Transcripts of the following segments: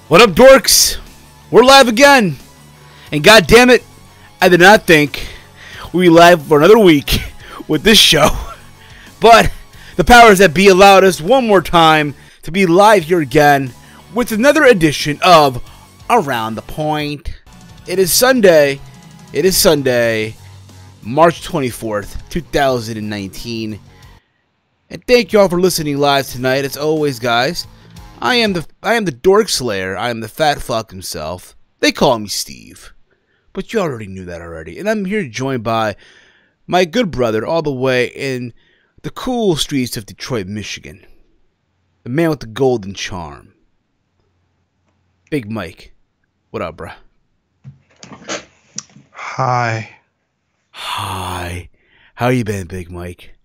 What up, dorks? We're live again. And god damn it, I did not think we'd be live for another week with this show. But the powers that be allowed us one more time to be live here again with another edition of Around the Point. It is Sunday, March 24th, 2019. And thank you all for listening live tonight. As always, guys, I am the Dork Slayer. I am the fat fuck himself. They call me Steve, but you already knew that already. And I'm here joined by my good brother all the way in the cool streets of Detroit, Michigan. The man with the golden charm. Big Mike. What up, bruh? Hi. Hi. How you been, Big Mike?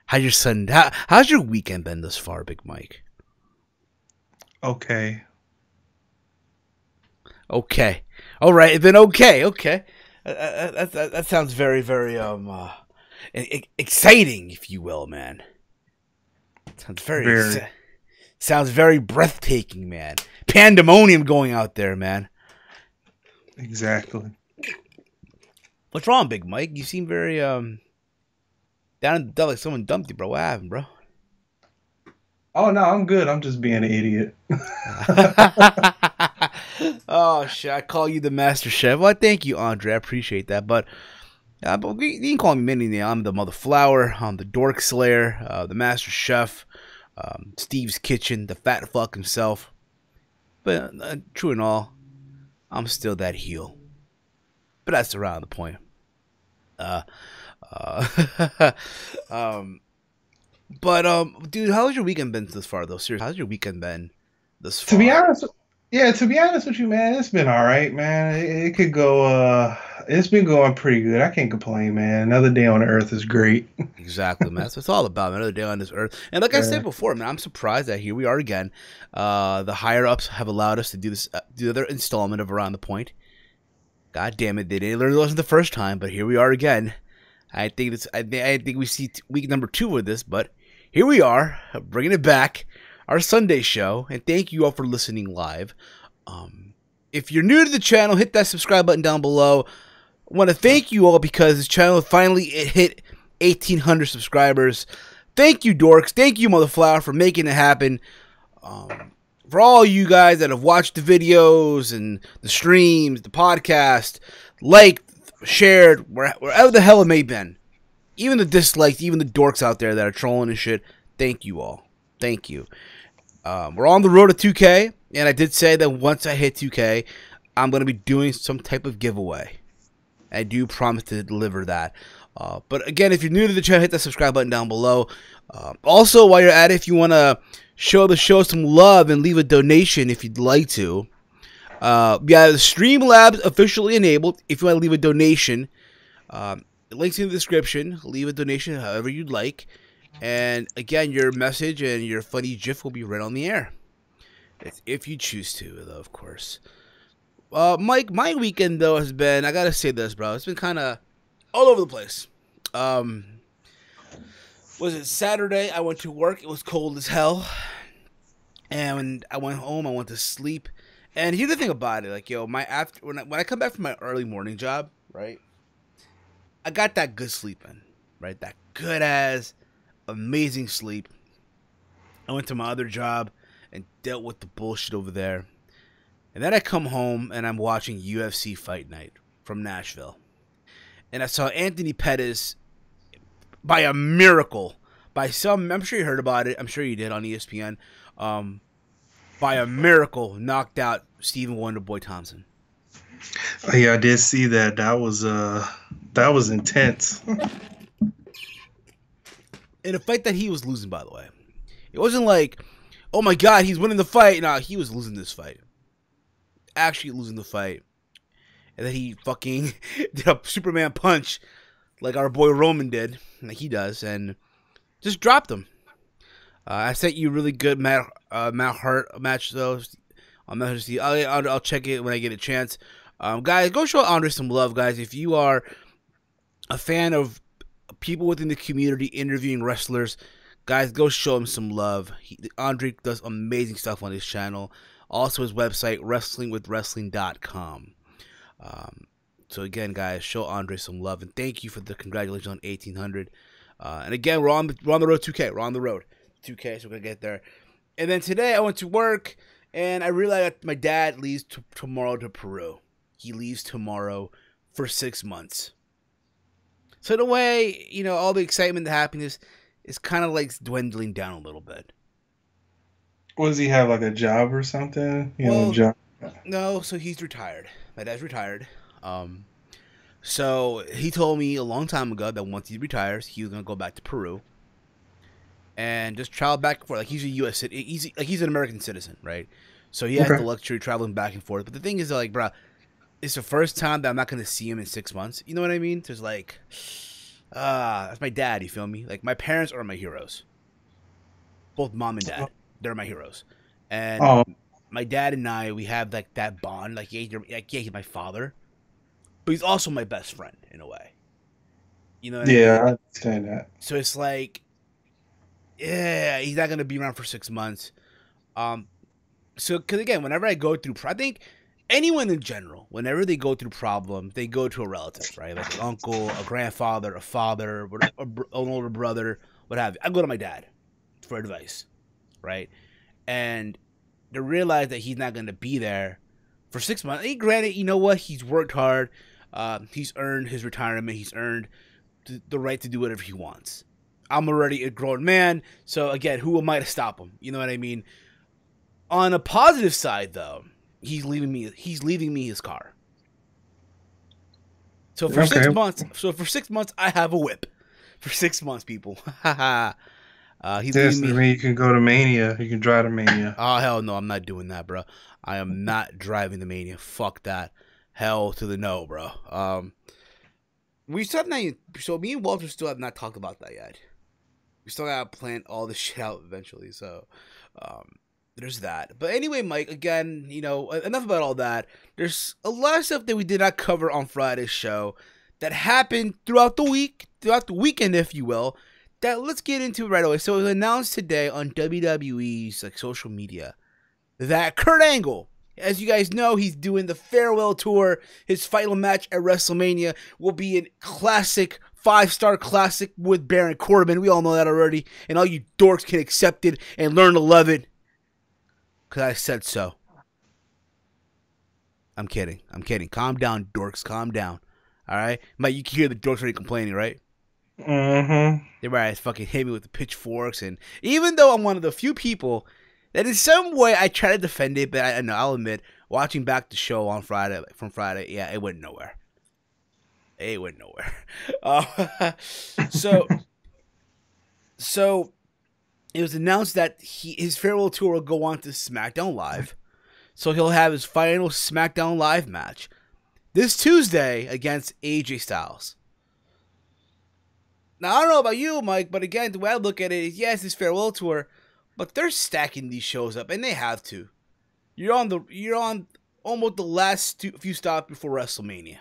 How's your weekend been thus far, Big Mike? Okay. Okay. All right, then okay. That sounds very, very exciting, if you will, man. Sounds very breathtaking, man. Pandemonium going out there, man. Exactly. What's wrong, Big Mike? You seem very down in the dump, like someone dumped you, bro. What happened, bro? Oh no, I'm good. I'm just being an idiot. Oh shit! I call you the master chef. Well, thank you, Andre. I appreciate that. But you can call me many names. I'm the mother flower. I'm the dork slayer. The master chef. Steve's kitchen. The fat fuck himself. But true and all, I'm still that heel. But that's around the point. Dude, how's your weekend been thus far, though? Seriously, how's your weekend been thus far? To be honest with you, man, it's been all right, man. It could go. It's been going pretty good. I can't complain, man. Another day on Earth is great. Exactly, man. That's what it's all about, man. Another day on this Earth. And like I said before, man, I'm surprised that here we are again. The higher ups have allowed us to do this, do another installment of Around the Point. God damn it, they didn't learn the lesson the first time, but here we are again. I think we see week number 2 of this, but here we are, bringing it back, our Sunday show, and thank you all for listening live. If you're new to the channel, hit that subscribe button down below. I want to thank you all because this channel finally hit 1,800 subscribers. Thank you, dorks. Thank you, Motherflower, for making it happen. For all you guys that have watched the videos and the streams, the podcast, liked, shared, wherever the hell it may have been. Even the dislikes, even the dorks out there that are trolling and shit, thank you all. Thank you. We're on the road to 2K, and I did say that once I hit 2K, I'm going to be doing some type of giveaway. I do promise to deliver that. But again, if you're new to the channel, hit that subscribe button down below. Also, while you're at it, if you want to show the show some love and leave a donation if you'd like to. Yeah, the Streamlabs officially enabled. If you want to leave a donation, links in the description. Leave a donation however you'd like. And again, your message and your funny GIF will be read on the air. If you choose to, though, of course. Mike, my weekend, though, has been, I gotta say this, bro. It's been kind of all over the place. Was it Saturday? I went to work. It was cold as hell. And when I went home, I went to sleep. And here's the thing about it, like, yo, when I come back from my early morning job, right, I got that good sleep in, right, that good ass, amazing sleep. I went to my other job and dealt with the bullshit over there, and then I come home and I'm watching UFC Fight Night from Nashville, and I saw Anthony Pettis, by a miracle, I'm sure you heard about it, I'm sure you did on ESPN, by a miracle, knocked out Stephen Wonderboy Thompson. Yeah, I did see that. That was intense. In a fight that he was losing, by the way. It wasn't like, oh my god, he's winning the fight. No, he was losing this fight. Actually losing the fight. And then he fucking did a Superman punch like our boy Roman did, like he does, and just dropped him. I sent you a really good Matt Hart match, though. I'll check it when I get a chance. Guys, go show Andre some love, guys. If you are a fan of people within the community interviewing wrestlers, guys, go show him some love. Andre does amazing stuff on his channel. Also his website, wrestlingwithwrestling.com. So again, guys, show Andre some love, and thank you for the congratulations on 1800. And again, we're on the road 2K. We're on the road 2K, so we're gonna get there. And then today I went to work, and I realized that my dad leaves tomorrow to Peru. He leaves tomorrow for 6 months. So in a way, you know, all the excitement, the happiness is kind of like dwindling down a little bit. Does he have like a job or something? Well, no, so he's retired. My dad's retired. So he told me a long time ago that once he retires, he was gonna go back to Peru and just travel back and forth. Like he's a U.S. He's an American citizen, right? So he has the luxury of traveling back and forth. But the thing is, like, bro, it's the first time that I'm not gonna see him in 6 months. You know what I mean? There's like, that's my dad. You feel me? Like my parents are my heroes. Both mom and dad, they're my heroes. And my dad and I, we have like that bond. Like he's my father. But he's also my best friend in a way. You know what I mean? I understand that. So it's like, yeah, he's not going to be around for 6 months. So, because again, whenever I go through, I think anyone in general, whenever they go through problems, they go to a relative, right? Like an uncle, a grandfather, a father, an older brother, what have you. I go to my dad for advice, right? And to realize that he's not going to be there for 6 months. Hey, granted, you know what? He's worked hard. He's earned his retirement. He's earned the right to do whatever he wants. I'm already a grown man, so again, who am I to stop him? You know what I mean? On a positive side, though, he's leaving me his car. So for 6 months, I have a whip. For 6 months, people. He's leaving me. You can go to Mania. You can drive to Mania. Oh hell no, I'm not doing that, bro. I am not driving the Mania. Fuck that. Hell to the no, bro. We still have not. So me and Walter still have not talked about that yet. We still gotta plan all this shit out eventually. So, there's that. But anyway, Mike. Again, you know, enough about all that. There's a lot of stuff that we did not cover on Friday's show that happened throughout the weekend, if you will. That let's get into right away. So it was announced today on WWE's like social media that Kurt Angle, as you guys know, he's doing the farewell tour. His final match at WrestleMania will be a classic, 5-star classic with Baron Corbin. We all know that already. And all you dorks can accept it and learn to love it. Because I said so. I'm kidding. Calm down, dorks. Calm down. All right? Mike, you can hear the dorks already complaining, right? Mm-hmm. They're right. Fucking hit me with the pitchforks. And even though I'm one of the few people that in some way I try to defend it, but I know I'll admit, watching back the show on Friday, yeah, it went nowhere. So it was announced that his farewell tour will go on to SmackDown Live. So he'll have his final SmackDown Live match this Tuesday against AJ Styles. Now, I don't know about you, Mike, but again, the way I look at it is, yes, his farewell tour, but they're stacking these shows up, and they have to. You're on almost the last few stops before WrestleMania.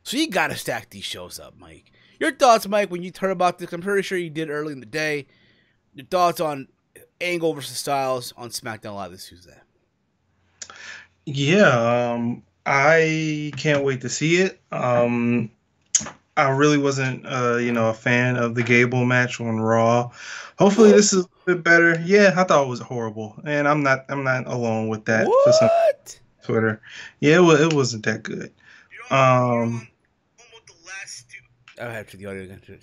So you gotta stack these shows up, Mike. Your thoughts, Mike, when you heard about this? I'm pretty sure you did early in the day. Your thoughts on Angle versus Styles on SmackDown Live this Tuesday? Yeah, I can't wait to see it. I really wasn't, a fan of the Gable match on Raw. Hopefully, this is a bit better. Yeah, I thought it was horrible, and I'm not alone with that. What? For some Twitter, yeah, it wasn't that good. I have to the audio again. Try to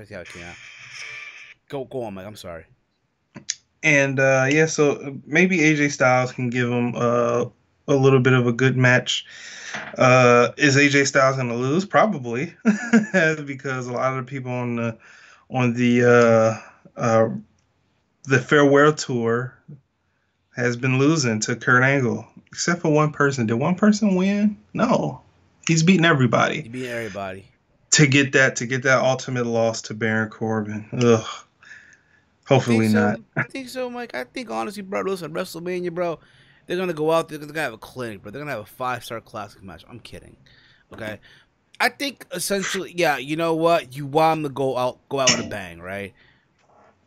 see how it came out. Go on, Mike. I'm sorry. And so maybe AJ Styles can give him a little bit of a good match. Is AJ Styles going to lose? Probably, because a lot of the people on the farewell tour has been losing to Kurt Angle, except for one person. Did one person win? No, he's beating everybody. He beat everybody to get that ultimate loss to Baron Corbin. Ugh. Hopefully not. I think so, Mike. I think honestly, bro, listen, WrestleMania, bro. They're gonna go out there. They're gonna have a clinic, bro. They're gonna have a 5-star classic match. I'm kidding. Okay. I think essentially, yeah. You know what? You want him to go out with a bang, right?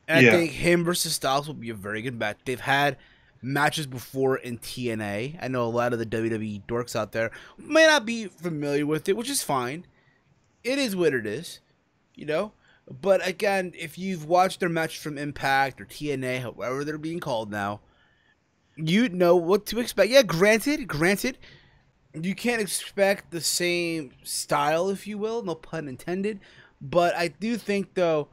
And I think him versus Styles will be a very good match. They've had matches before in TNA. I know a lot of the WWE dorks out there may not be familiar with it, which is fine. It is what it is, you know. But again, if you've watched their matches from Impact or TNA, however they're being called now, you know what to expect. Yeah, granted, you can't expect the same style, if you will, no pun intended. But I do think, though,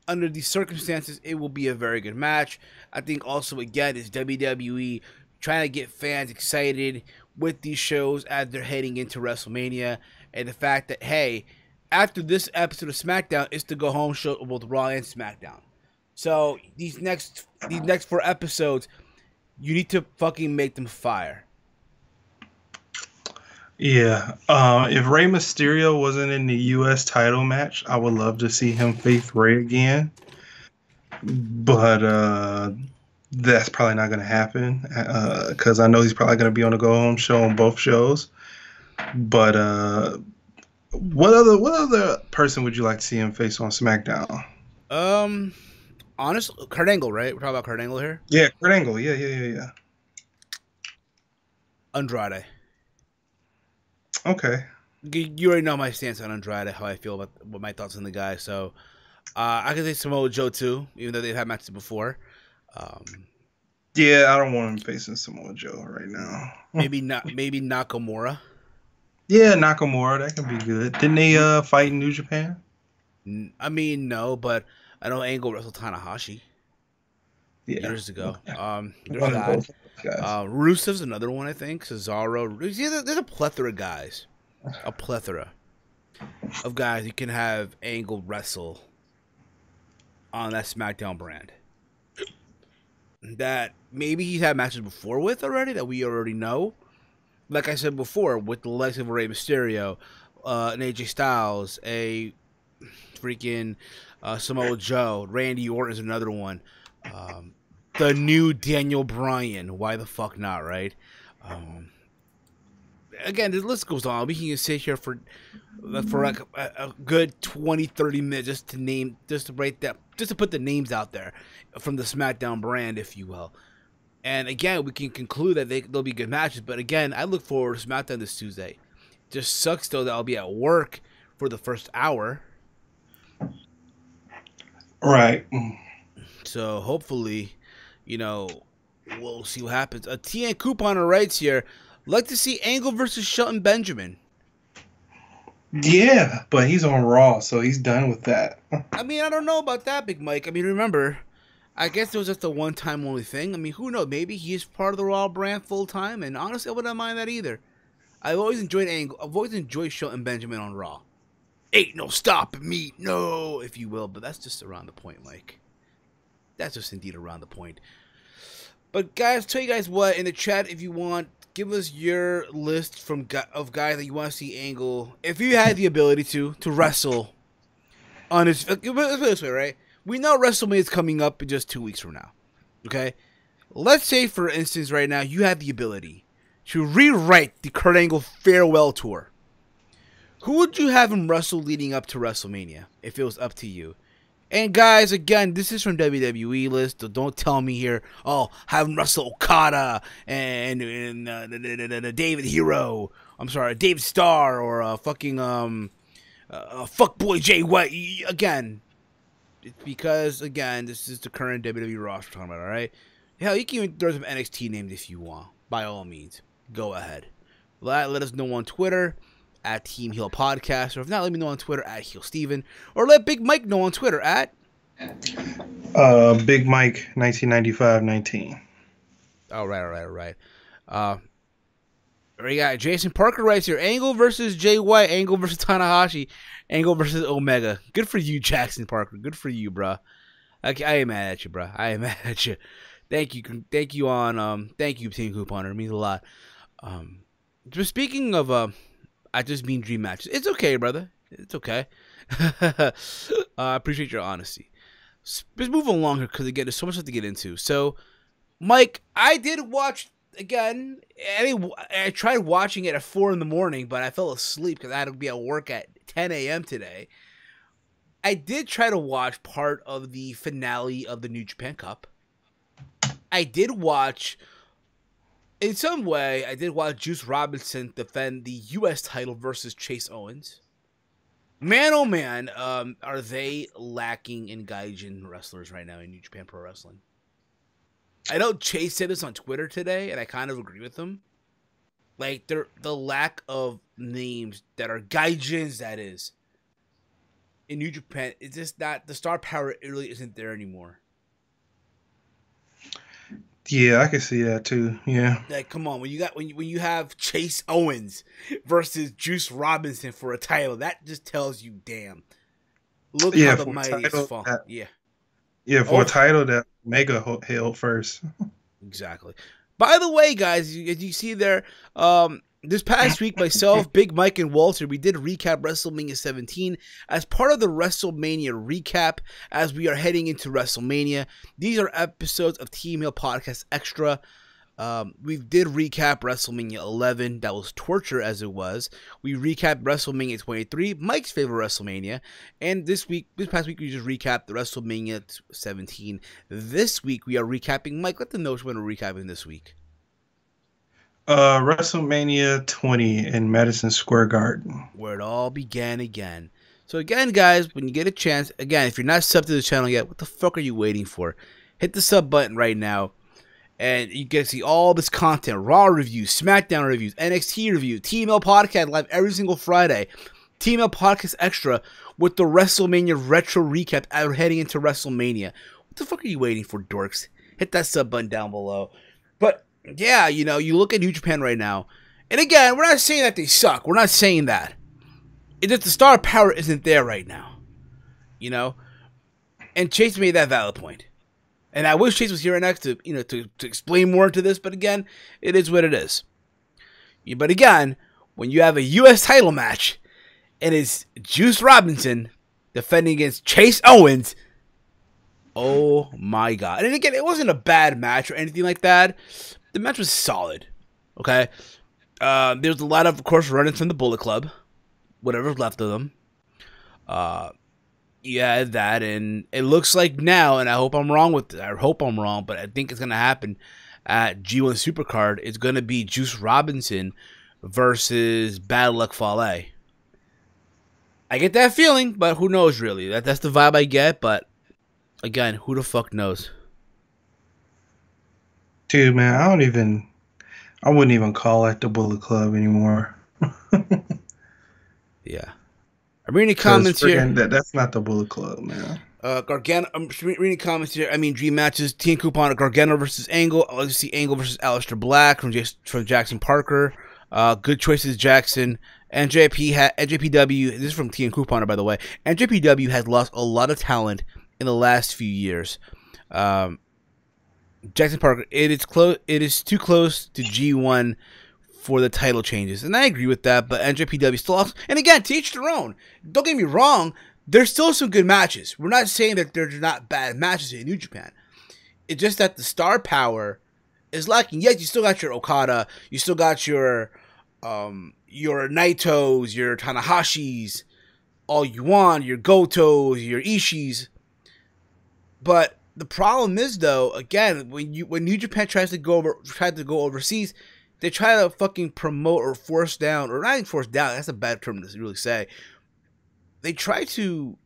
under these circumstances, it will be a very good match. I think also, again, is WWE trying to get fans excited with these shows as they're heading into WrestleMania. And the fact that, hey, after this episode of SmackDown, it's the go-home show of both Raw and SmackDown. So these next 4 episodes, you need to fucking make them fire. Yeah. If Rey Mysterio wasn't in the U.S. title match, I would love to see him face Rey again. But that's probably not going to happen because I know he's probably going to be on the go-home show on both shows. But what other person would you like to see him face on SmackDown? Honestly, Kurt Angle, right? We're talking about Kurt Angle here? Yeah, Kurt Angle. Yeah. Andrade. Okay. You already know my stance on Andrade, how I feel about what my thoughts on the guy. So I can say Samoa Joe too, even though they've had matches before. Yeah, I don't want him facing Samoa Joe right now. Maybe Nakamura. Yeah, Nakamura, that can be good. Didn't they fight in New Japan? I mean, no, but I know Angle wrestled Tanahashi years ago. There's that. Rusev's another one, I think. Cesaro. There's a plethora of guys. A plethora of guys you can have Angle wrestle on that SmackDown brand. That maybe he's had matches before with already that we already know. Like I said before, with the likes of Rey Mysterio, an AJ Styles, a freaking Samoa Joe, Randy Orton is another one. The new Daniel Bryan. Why the fuck not, right? Again, the list goes on. We can sit here for like a good 20, 30 minutes just to put the names out there from the SmackDown brand, if you will. And again, we can conclude that they'll be good matches. But again, I look forward to SmackDown this Tuesday. Just sucks though that I'll be at work for the first hour. Right. So hopefully, we'll see what happens. A TN Couponer writes here, like to see Angle versus Shelton Benjamin. Yeah, but he's on Raw, so he's done with that. I mean, I don't know about that, Big Mike. I mean, remember, I guess it was just a one-time only thing. I mean, who knows? Maybe he is part of the Raw brand full-time, and honestly, I wouldn't mind that either. I've always enjoyed Angle. I've always enjoyed Shelton Benjamin on Raw. Ain't no stopping me, no, if you will. But that's just around the point, Mike. That's just indeed around the point. But guys, tell you guys what, in the chat, if you want, give us your list of guys that you want to see Angle. If you had the ability to wrestle on his, let's put it this way, right? We know WrestleMania is coming up in just 2 weeks from now. Okay, let's say for instance, right now you have the ability to rewrite the Kurt Angle farewell tour. Who would you have him wrestle leading up to WrestleMania if it was up to you? And guys, again, this is from WWE list. So don't tell me here, oh, have him wrestle Okada and David Hero. I'm sorry, Dave Starr or fucking fuckboy Jay White. Again, it's because again, this is the current WWE roster we're talking about. All right, hell, you can even throw some NXT names if you want. By all means, go ahead. Let us know on Twitter at Team Heel Podcast, or if not, let me know on Twitter at Heel Steven, or let Big Mike know on Twitter at Big Mike 1995-19. All right. We got Jason Parker writes here: Angle versus Jay White, Angle versus Tanahashi, Angle versus Omega. Good for you, Jackson Parker. Good for you, bro. I ain't mad at you, bro. I ain't mad at you. Thank you, Team Couponer. It means a lot. Just speaking of I just mean dream matches. It's okay, brother. It's okay. I appreciate your honesty. Let's move along here because, again, there's so much to get into. So, Mike, I did watch, again, I tried watching it at 4 in the morning, but I fell asleep because I had to be at work at 10 a.m. today. I did try to watch part of the finale of the New Japan Cup. I did watch, in some way, I did watch Juice Robinson defend the U.S. title versus Chase Owens. Man, oh man, are they lacking in Gaijin wrestlers right now in New Japan Pro Wrestling? I know Chase said this on Twitter today, and I kind of agree with him. Like, the lack of names that are Gaijins, that is, in New Japan, it's just not, the star power really isn't there anymore. Yeah, I can see that too. Yeah. Like, come on, when you have Chase Owens versus Juice Robinson for a title, that just tells you, damn. Look how the mighty is falling. Yeah. Yeah, for a title that Mega held first. Exactly. By the way, guys, as you see there, this past week, myself, Big Mike, and Walter, we did recap WrestleMania 17 as part of the WrestleMania recap as we are heading into WrestleMania. These are episodes of Team Hill Podcast Extra. We did recap WrestleMania 11. That was torture as it was. We recapped WrestleMania 23, Mike's favorite WrestleMania. And this past week, we just recapped the WrestleMania 17. This week, we are recapping. Mike, let them know what we're recapping this week. WrestleMania 20 in Madison Square Garden, where it all began again. So again, guys, when you get a chance, again, if you're not subbed to the channel yet, what the fuck are you waiting for? Hit the sub button right now, and you get to see all this content: Raw reviews, SmackDown reviews, NXT reviews, Team L Podcast live every single Friday, Team L Podcast Extra with the WrestleMania retro recap as we're heading into WrestleMania. What the fuck are you waiting for, dorks? Hit that sub button down below. But yeah, you know, you look at New Japan right now, and again, we're not saying that they suck. We're not saying that. It's just the star power isn't there right now, you know. And Chase made that valid point, and I wish Chase was here next to, you know, to explain more into this. But again, it is what it is. But again, when you have a U.S. title match, and it's Juice Robinson defending against Chase Owens. Oh my God. And again, it wasn't a bad match or anything like that. The match was solid. Okay. There's a lot of course, run-ins from the Bullet Club. Whatever's left of them. Yeah, that. And it looks like now, and I hope I'm wrong with this. I hope I'm wrong, but I think it's going to happen at G1 Supercard. It's going to be Juice Robinson versus Bad Luck Fale. I get that feeling, but who knows really? That's the vibe I get, but again, who the fuck knows? Dude, man, I wouldn't even call it the Bullet Club anymore. Yeah. I'm reading comments here. That's not the Bullet Club, man. Gargano, I'm reading comments here. I mean, dream matches. Team Coupon, Gargano versus Angle. I like to see Angle versus Aleister Black from Jackson Parker. Good choices, Jackson. NJPW, this is from Team Couponer, by the way. NJPW has lost a lot of talent in the last few years. Jackson Parker, it is too close to G1 for the title changes. And I agree with that, but NJPW still lost. And again, to each their own. Don't get me wrong, there's still some good matches. We're not saying that there's not bad matches in New Japan. It's just that the star power is lacking. Yet you still got your Okada, you still got your Naitos, your Tanahashis, all you want, your Gotos, your Ishis. But the problem is, though, again, when New Japan tried to go overseas, they try to fucking promote or force down, or not even force down. That's a bad term to really say. They try to,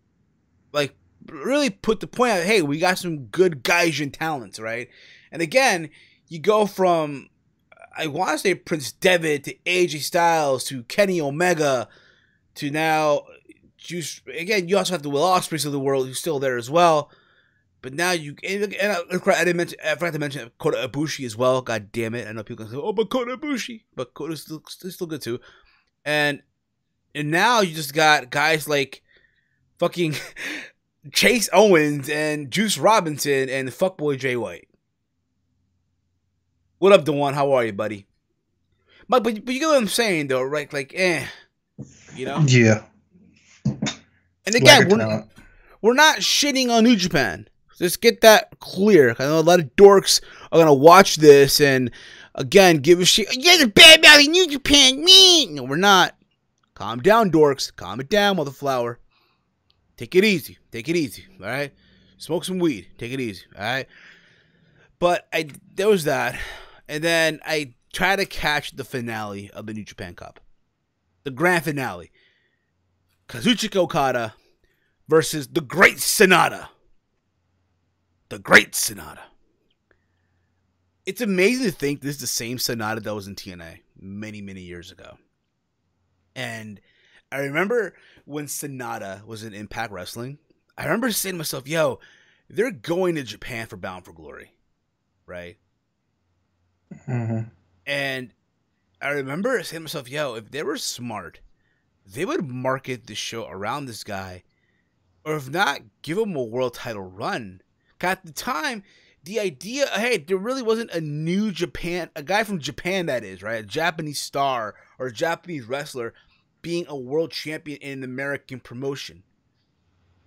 like, really put the point out. Hey, we got some good Gaijin talents, right? And again, you go from, I want to say Prince Devitt to AJ Styles to Kenny Omega to now Juice. Again, you also have the Will Ospreays of the world who's still there as well. But now I forgot to mention Kota Ibushi as well. God damn it! I know people can say, "Oh, but Kota Ibushi," but Kota's still good too. And now you just got guys like fucking Chase Owens and Juice Robinson and fuckboy Jay White. What up, Dewan? How are you, buddy? But you get what I'm saying, though, right? Like, you know? Yeah. And again, we're not shitting on New Japan. Just get that clear. I know a lot of dorks are gonna watch this and again give a shit. You're the bad mouth in New Japan, me. No, we're not. Calm down, dorks. Calm it down, motherflower. Take it easy. Take it easy. All right. Smoke some weed. Take it easy. All right. But there was that, and then I tried to catch the finale of the New Japan Cup, the grand finale. Kazuchika Okada versus the Great Sonata. The Great Sonata. It's amazing to think this is the same Sonata that was in TNA many, many years ago. And I remember when Sonata was in Impact Wrestling, I remember saying to myself, yo, they're going to Japan for Bound for Glory. Right? Mm-hmm. And I remember saying to myself, yo, if they were smart, they would market the show around this guy, or if not, give him a world title run. At the time, the idea, hey, there really wasn't a new Japan, a guy from Japan that is, right? A Japanese star or a Japanese wrestler being a world champion in an American promotion.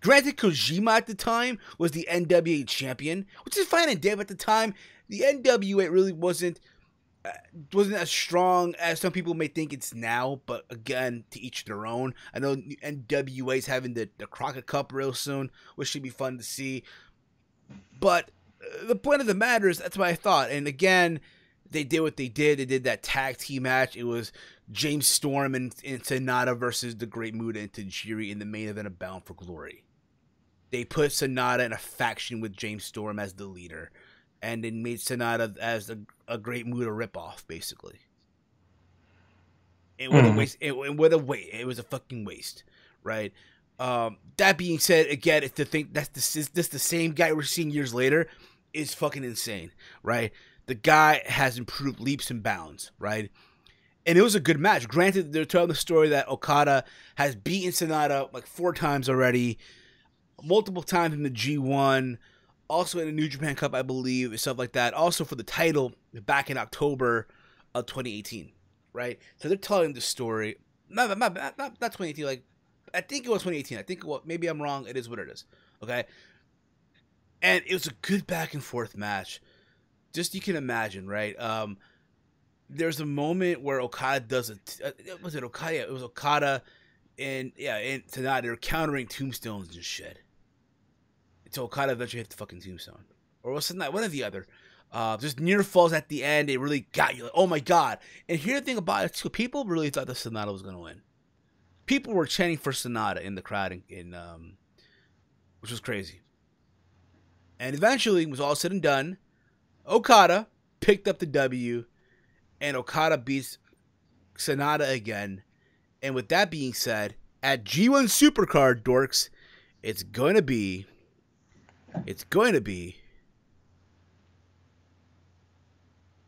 Granted, Kojima at the time was the NWA champion, which is fine and damn at the time. The NWA really wasn't as strong as some people may think it's now, but again, to each their own. I know NWA's having the Crockett Cup real soon, which should be fun to see. But the point of the matter is, that's what I thought. And again, they did what they did. They did that tag team match. It was James Storm and Sonata versus the Great Muta and Tajiri in the main event of Bound for Glory. They put Sonata in a faction with James Storm as the leader, and then made Sonata as a Great Muta ripoff, basically. And what a waste! It was a fucking waste, right? That being said, again, to think that's the same guy we're seeing years later is fucking insane, right? The guy has improved leaps and bounds, right? And it was a good match. Granted, they're telling the story that Okada has beaten Sonata like 4 times already, multiple times in the G1, also in the New Japan Cup, I believe, and stuff like that. Also for the title back in October of 2018, right? So they're telling the story. Not 2018. Like, I think it was 2018. I think maybe I'm wrong. It is what it is. Okay. And it was a good back and forth match. Just you can imagine, right? There's a moment where Okada does was it Okada? Yeah, it was Okada and tonight they're countering tombstones and shit. Until Okada eventually hit the fucking tombstone. Or was it not? One or the other. Just near falls at the end. It really got you. Like, oh my god. And here's the thing about it too. People really thought that Sonata was going to win. People were chanting for Sonata in the crowd, which was crazy. And eventually, it was all said and done. Okada picked up the W, and Okada beats Sonata again. And with that being said, at G1 Supercard, dorks, it's going to be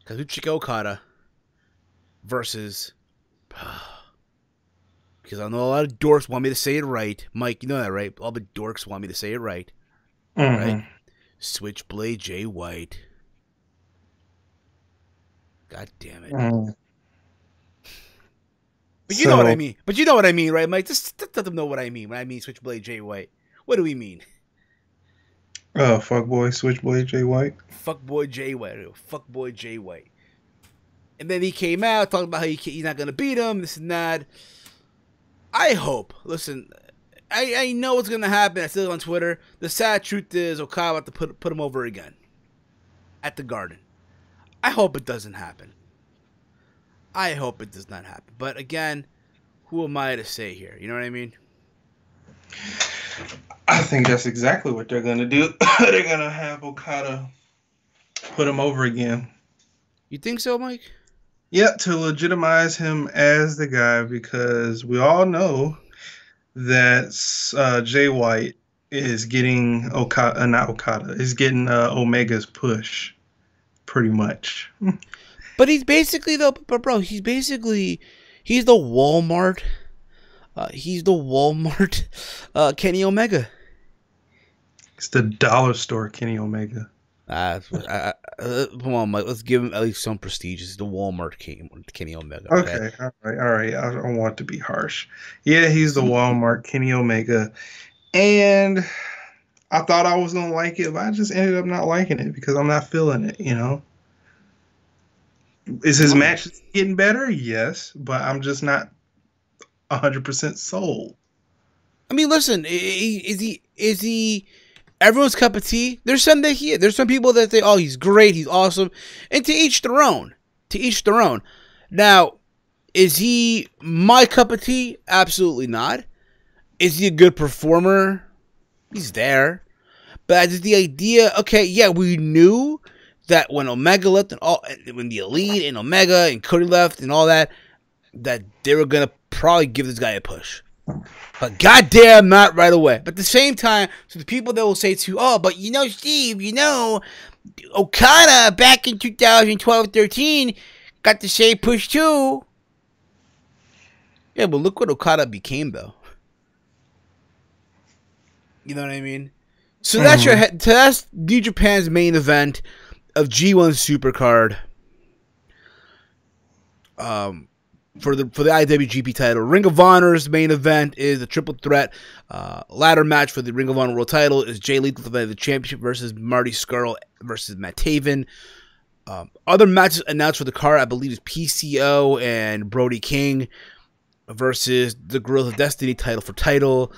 Kazuchika Okada versus, because I know a lot of dorks want me to say it right. Mike, you know that, right? All the dorks want me to say it right. Mm-hmm. Right? Switchblade Jay White. God damn it. Mm-hmm. But you know what I mean. But you know what I mean, right, Mike? Just let them know what I mean when I mean Switchblade Jay White. What do we mean? Fuckboy Switchblade Jay White. Fuckboy Jay White. Fuckboy Jay White. And then he came out talking about how he's not going to beat him, this and that. I hope. Listen, I know what's going to happen. I said it on Twitter. The sad truth is Okada about to put him over again at the Garden. I hope it doesn't happen. I hope it does not happen. But again, who am I to say here? You know what I mean? I think that's exactly what they're going to do. They're going to have Okada put him over again. You think so, Mike? Yeah, to legitimize him as the guy, because we all know that Jay White is getting is getting Omega's push, pretty much. But he's basically he's the Walmart. He's the Walmart Kenny Omega. It's the dollar store Kenny Omega. Come on, Mike. Let's give him at least some prestige. It's the Walmart Kenny Omega. Okay, all right. I don't want to be harsh. Yeah, he's the Walmart Kenny Omega, and I thought I was gonna like it, but I just ended up not liking it because I'm not feeling it. You know, is his match getting better? Yes, but I'm just not 100% sold. I mean, listen, is he? everyone's cup of tea. There's some that there's some people that say, oh, he's great, he's awesome, and to each their own. To each their own. Now, is he my cup of tea? Absolutely not. Is he a good performer? He's there. But just the idea, okay, yeah, we knew that when Omega left when the Elite and Omega and Cody left and all that they were gonna probably give this guy a push. But goddamn, not right away. But at the same time, so the people that will say to, oh, but you know, Steve, you know, Okada back in 2012-13 got the same push too. Yeah, but look what Okada became, though. You know what I mean? So that's New Japan's main event of G1 Supercard. For the IWGP title. Ring of Honor's main event is a triple threat ladder match for the Ring of Honor World title. Is Jay Lethal defending the championship versus Marty Scurll versus Matt Taven. Other matches announced for the card, I believe, is PCO and Brody King versus the Guerrillas of Destiny title.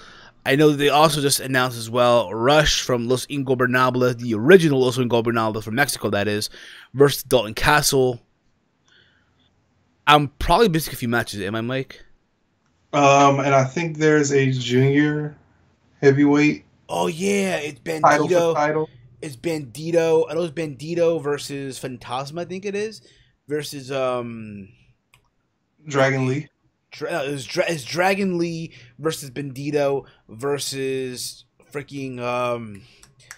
I know they also just announced as well Rush from Los Ingobernables, the original Los Ingobernables from Mexico, that is, versus Dalton Castle. I'm probably missing a few matches. Am I, Mike? And I think there's a junior heavyweight. Oh yeah, it's Bandito. Title. It's Bandito. I know it's Bandito versus Phantasma. I think it is versus Dragon Lee. It's Dragon Lee versus Bandito versus freaking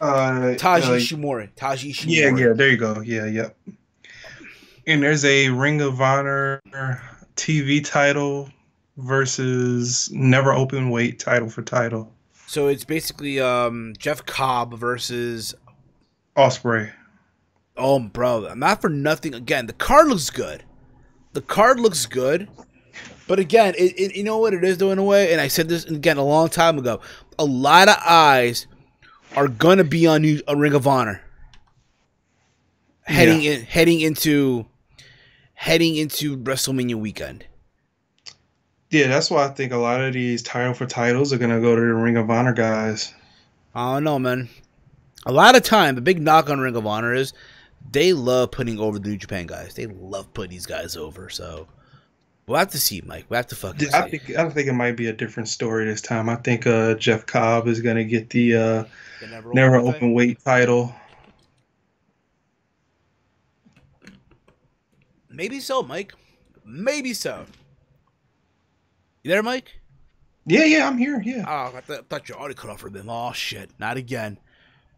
Taiji Ishimori. Yeah, there you go. Yeah. And there's a Ring of Honor TV title versus never open weight title for title. So it's basically Jeff Cobb versus Ospreay. Oh, bro, not for nothing. Again, the card looks good. But again, you know what it is, though, in a way? And I said this, again, a long time ago. A lot of eyes are going to be on a Ring of Honor. Heading into WrestleMania weekend. Yeah, that's why I think a lot of these title for titles are going to go to the Ring of Honor guys. I don't know, man. A lot of time, the big knock on Ring of Honor is they love putting over the New Japan guys. They love putting these guys over, so we'll have to see, Mike. We'll have to fucking see. I think it might be a different story this time. I think Jeff Cobb is going to get the never open weight title. Maybe so, Mike. Maybe so. You there, Mike? Yeah, I'm here. Yeah. Oh, I thought you already cut off for them. Oh shit! Not again.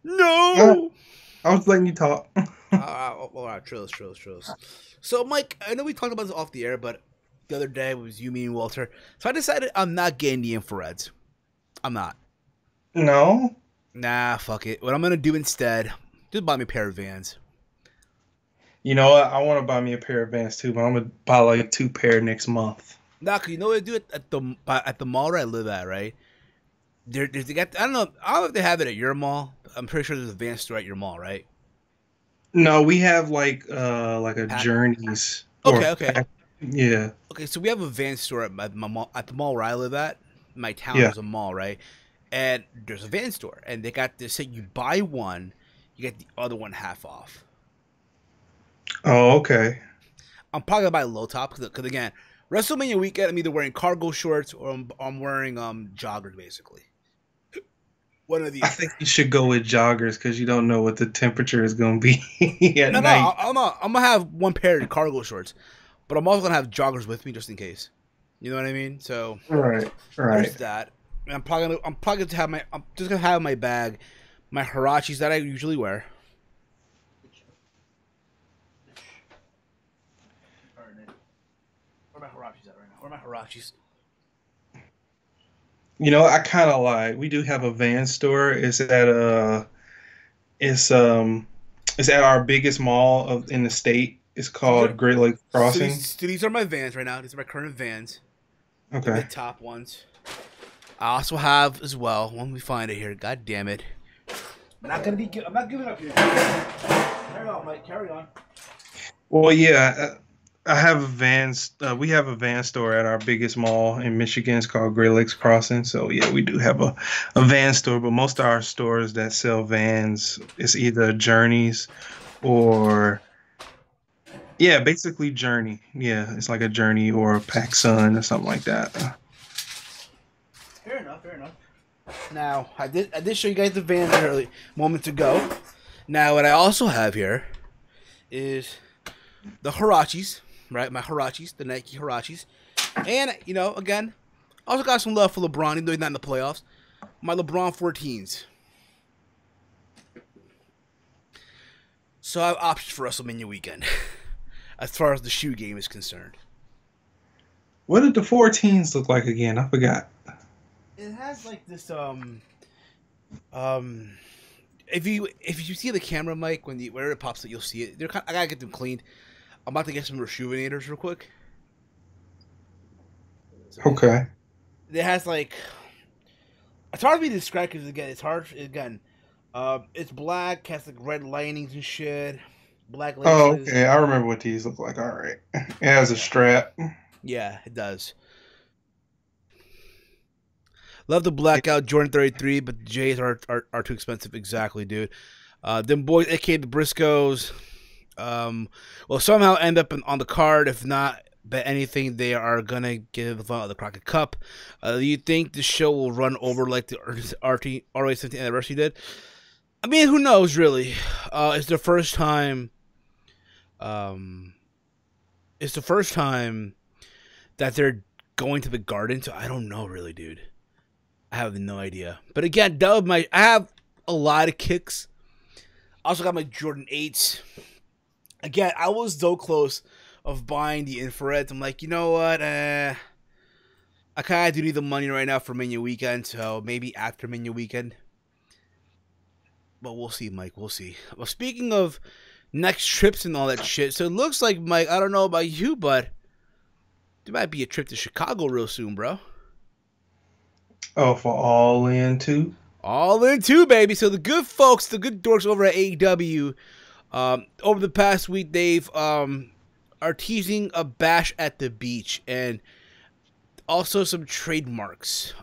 No. I was letting you talk. All right, trills. So, Mike, I know we talked about this off the air, but the other day it was you, me, and Walter. So I decided I'm not getting the infrareds. I'm not. No. Nah, fuck it. What I'm gonna do instead, just buy me a pair of Vans. You know what? I want to buy me a pair of Vans too, but I'm gonna buy like 2 pair next month. Nah, cause you know what I do at the mall where I live at, right? They got, I don't know if they have it at your mall. I'm pretty sure there's a Vans store at your mall, right? No, we have like a Journeys. Okay. Yeah. Okay, so we have a Vans store at my mall, at the mall where I live at. My town is a mall, right? And there's a Vans store, and they got this. Say you buy one, you get the other one half off. Oh, okay. I'm probably gonna buy low top because again, WrestleMania weekend, I'm either wearing cargo shorts or I'm wearing joggers, basically. One of these. I think you should go with joggers because you don't know what the temperature is gonna be at night. No, I'm gonna have one pair of cargo shorts, but I'm also gonna have joggers with me just in case. You know what I mean? So right. There's that. And I'm probably gonna have I'm just gonna have in my bag my Hirachis that I usually wear. Where are my Hirachis at right now? Where are my Hirachis? You know, I kind of like. We do have a Vans store. It's at our biggest mall in the state. It's called Great Lake Crossing. So these are my Vans right now. These are my current Vans. Okay. The top ones. I also have as well. When we find it here, god damn it. I'm not giving up here. Carry on, Mike. Carry on. Well, yeah. I have a Vans. We have a van store at our biggest mall in Michigan. It's called Great Lakes Crossing. So yeah, we do have a van store, but most of our stores that sell vans is either Journeys or yeah, basically Journey. Yeah, it's like a Journey or a PacSun or something like that. Fair enough. Fair enough. Now, I did show you guys the van early moments ago. Now, what I also have here is the Hirachis, right? My Hirachis, the Nike Hirachis. And, you know, again, I also got some love for LeBron, even though he's not in the playoffs. My LeBron 14s. So I have options for WrestleMania weekend, as far as the shoe game is concerned. What did the 14s look like again? I forgot. It has like this if you see the camera mic whenever it pops up, you'll see it. I gotta get them cleaned. I'm about to get some rejuvenators real quick. So, Okay. it has like, it's hard for me to describe because again it's hard again. It's black, has like red linings and shit. Black laces. Oh, okay. I remember what these look like. All right. It has a strap. Yeah, it does. Love the blackout Jordan 33, but the J's are too expensive. Exactly, dude. Them boys, aka the Briscoes, will somehow end up on the card. If not, bet anything they are gonna give the Crockett Cup. Do you think the show will run over like the ROH 15th anniversary did? I mean, who knows, really? It's the first time. It's the first time that they're going to the Garden, so I don't know, really, dude. I have no idea. But again, I have a lot of kicks. I also got my Jordan 8s. Again, I was so close of buying the infrareds. I'm like, you know what? I kind of do need the money right now for Mania Weekend, so maybe after Mania Weekend. But we'll see, Mike. We'll see. Well, speaking of next trips and all that shit, so it looks like, Mike, I don't know about you, but there might be a trip to Chicago real soon, bro. Oh, for All In too? All In too, baby. So the good folks, the good dorks over at AEW, over the past week, they've are teasing a bash at the beach and also some trademarks.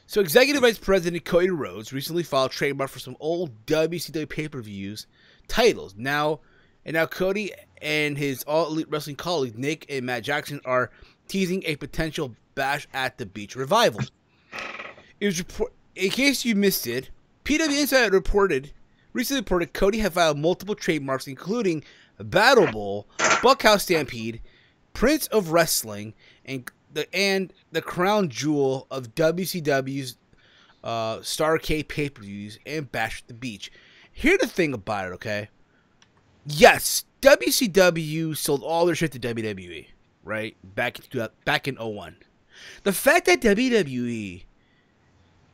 So Executive Vice President Cody Rhodes recently filed trademark for some old WCW pay-per-views titles. Now Cody and his All Elite Wrestling colleagues Nick and Matt Jackson are teasing a potential bash at the beach revival. It was in case you missed it, PW Insider recently reported Cody had filed multiple trademarks, including Battle Bowl, Buckhouse Stampede, Prince of Wrestling, and the crown jewel of WCW's Starrcade pay-per-views and Bash at the Beach. Here's the thing about it, okay? Yes, WCW sold all their shit to WWE, right? Back in 01. The fact that WWE